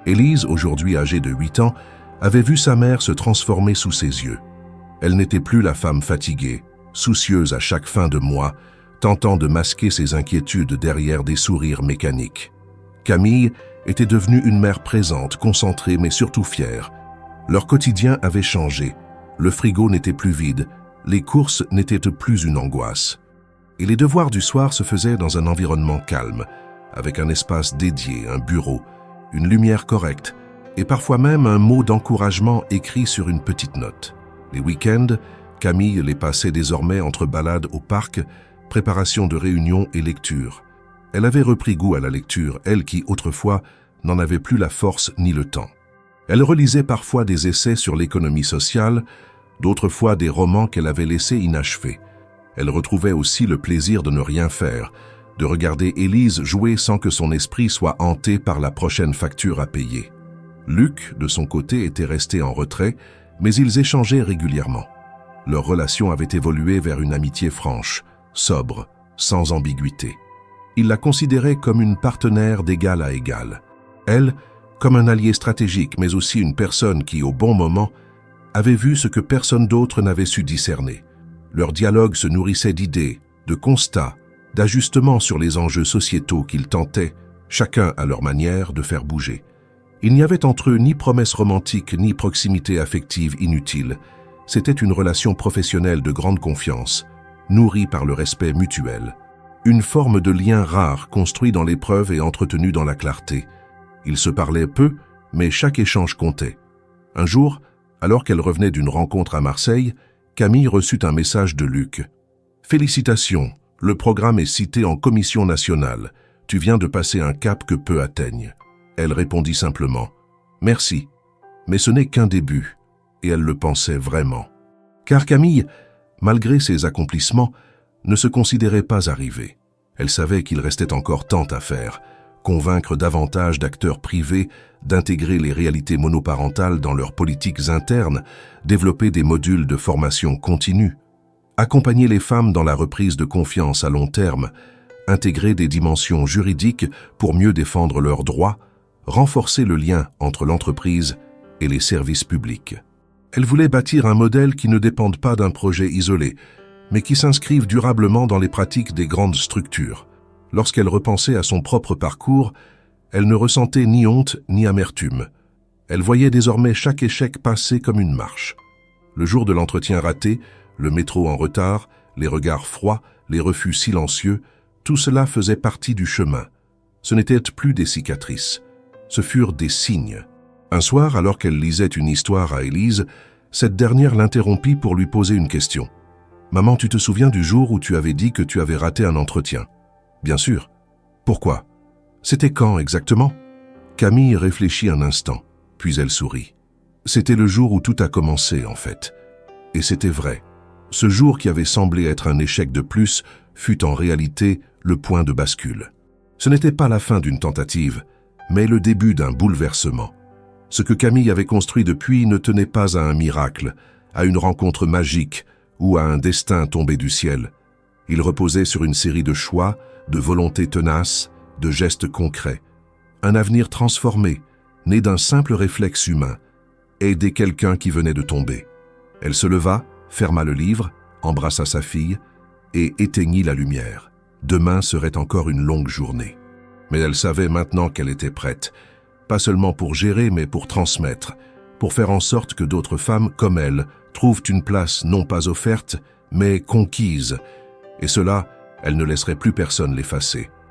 Élise, aujourd'hui âgée de 8 ans, avait vu sa mère se transformer sous ses yeux. Elle n'était plus la femme fatiguée, soucieuse à chaque fin de mois, tentant de masquer ses inquiétudes derrière des sourires mécaniques. Camille était devenue une mère présente, concentrée mais surtout fière. Leur quotidien avait changé. Le frigo n'était plus vide, les courses n'étaient plus une angoisse. Et les devoirs du soir se faisaient dans un environnement calme, avec un espace dédié, un bureau, une lumière correcte, et parfois même un mot d'encouragement écrit sur une petite note. Les week-ends, Camille les passait désormais entre balades au parc, préparation de réunions et lecture. Elle avait repris goût à la lecture, elle qui, autrefois, n'en avait plus la force ni le temps. Elle relisait parfois des essais sur l'économie sociale, d'autres fois des romans qu'elle avait laissés inachevés. Elle retrouvait aussi le plaisir de ne rien faire, de regarder Élise jouer sans que son esprit soit hanté par la prochaine facture à payer. Luc, de son côté, était resté en retrait, mais ils échangeaient régulièrement. Leur relation avait évolué vers une amitié franche, sobre, sans ambiguïté. Il la considérait comme une partenaire d'égal à égal. Elle, comme un allié stratégique, mais aussi une personne qui, au bon moment, avait vu ce que personne d'autre n'avait su discerner. Leur dialogue se nourrissait d'idées, de constats, d'ajustements sur les enjeux sociétaux qu'ils tentaient, chacun à leur manière, de faire bouger. Il n'y avait entre eux ni promesse romantique ni proximité affective inutile. C'était une relation professionnelle de grande confiance, nourrie par le respect mutuel. Une forme de lien rare construit dans l'épreuve et entretenu dans la clarté. Ils se parlaient peu, mais chaque échange comptait. Un jour, alors qu'elle revenait d'une rencontre à Marseille, Camille reçut un message de Luc. « Félicitations, le programme est cité en commission nationale. Tu viens de passer un cap que peu atteignent. » Elle répondit simplement « Merci, mais ce n'est qu'un début. » Et elle le pensait vraiment. Car Camille, malgré ses accomplissements, ne se considérait pas arrivée. Elle savait qu'il restait encore tant à faire, convaincre davantage d'acteurs privés d'intégrer les réalités monoparentales dans leurs politiques internes, développer des modules de formation continue, accompagner les femmes dans la reprise de confiance à long terme, intégrer des dimensions juridiques pour mieux défendre leurs droits, renforcer le lien entre l'entreprise et les services publics. Elle voulait bâtir un modèle qui ne dépende pas d'un projet isolé, mais qui s'inscrive durablement dans les pratiques des grandes structures. Lorsqu'elle repensait à son propre parcours, elle ne ressentait ni honte ni amertume. Elle voyait désormais chaque échec passer comme une marche. Le jour de l'entretien raté, le métro en retard, les regards froids, les refus silencieux, tout cela faisait partie du chemin. Ce n'étaient plus des cicatrices, ce furent des signes. Un soir, alors qu'elle lisait une histoire à Élise, cette dernière l'interrompit pour lui poser une question. « Maman, tu te souviens du jour où tu avais dit que tu avais raté un entretien ?»« Bien sûr. »« Pourquoi ? C'était quand exactement ?» Camille réfléchit un instant, puis elle sourit. « C'était le jour où tout a commencé, en fait. Et c'était vrai. Ce jour qui avait semblé être un échec de plus fut en réalité le point de bascule. Ce n'était pas la fin d'une tentative, mais le début d'un bouleversement. Ce que Camille avait construit depuis ne tenait pas à un miracle, à une rencontre magique ou à un destin tombé du ciel. Il reposait sur une série de choix, de volontés tenaces, de gestes concrets. Un avenir transformé, né d'un simple réflexe humain, aider quelqu'un qui venait de tomber. Elle se leva, ferma le livre, embrassa sa fille et éteignit la lumière. Demain serait encore une longue journée. Mais elle savait maintenant qu'elle était prête, pas seulement pour gérer mais pour transmettre, pour faire en sorte que d'autres femmes comme elle trouvent une place non pas offerte mais conquise, et cela, elle ne laisserait plus personne l'effacer.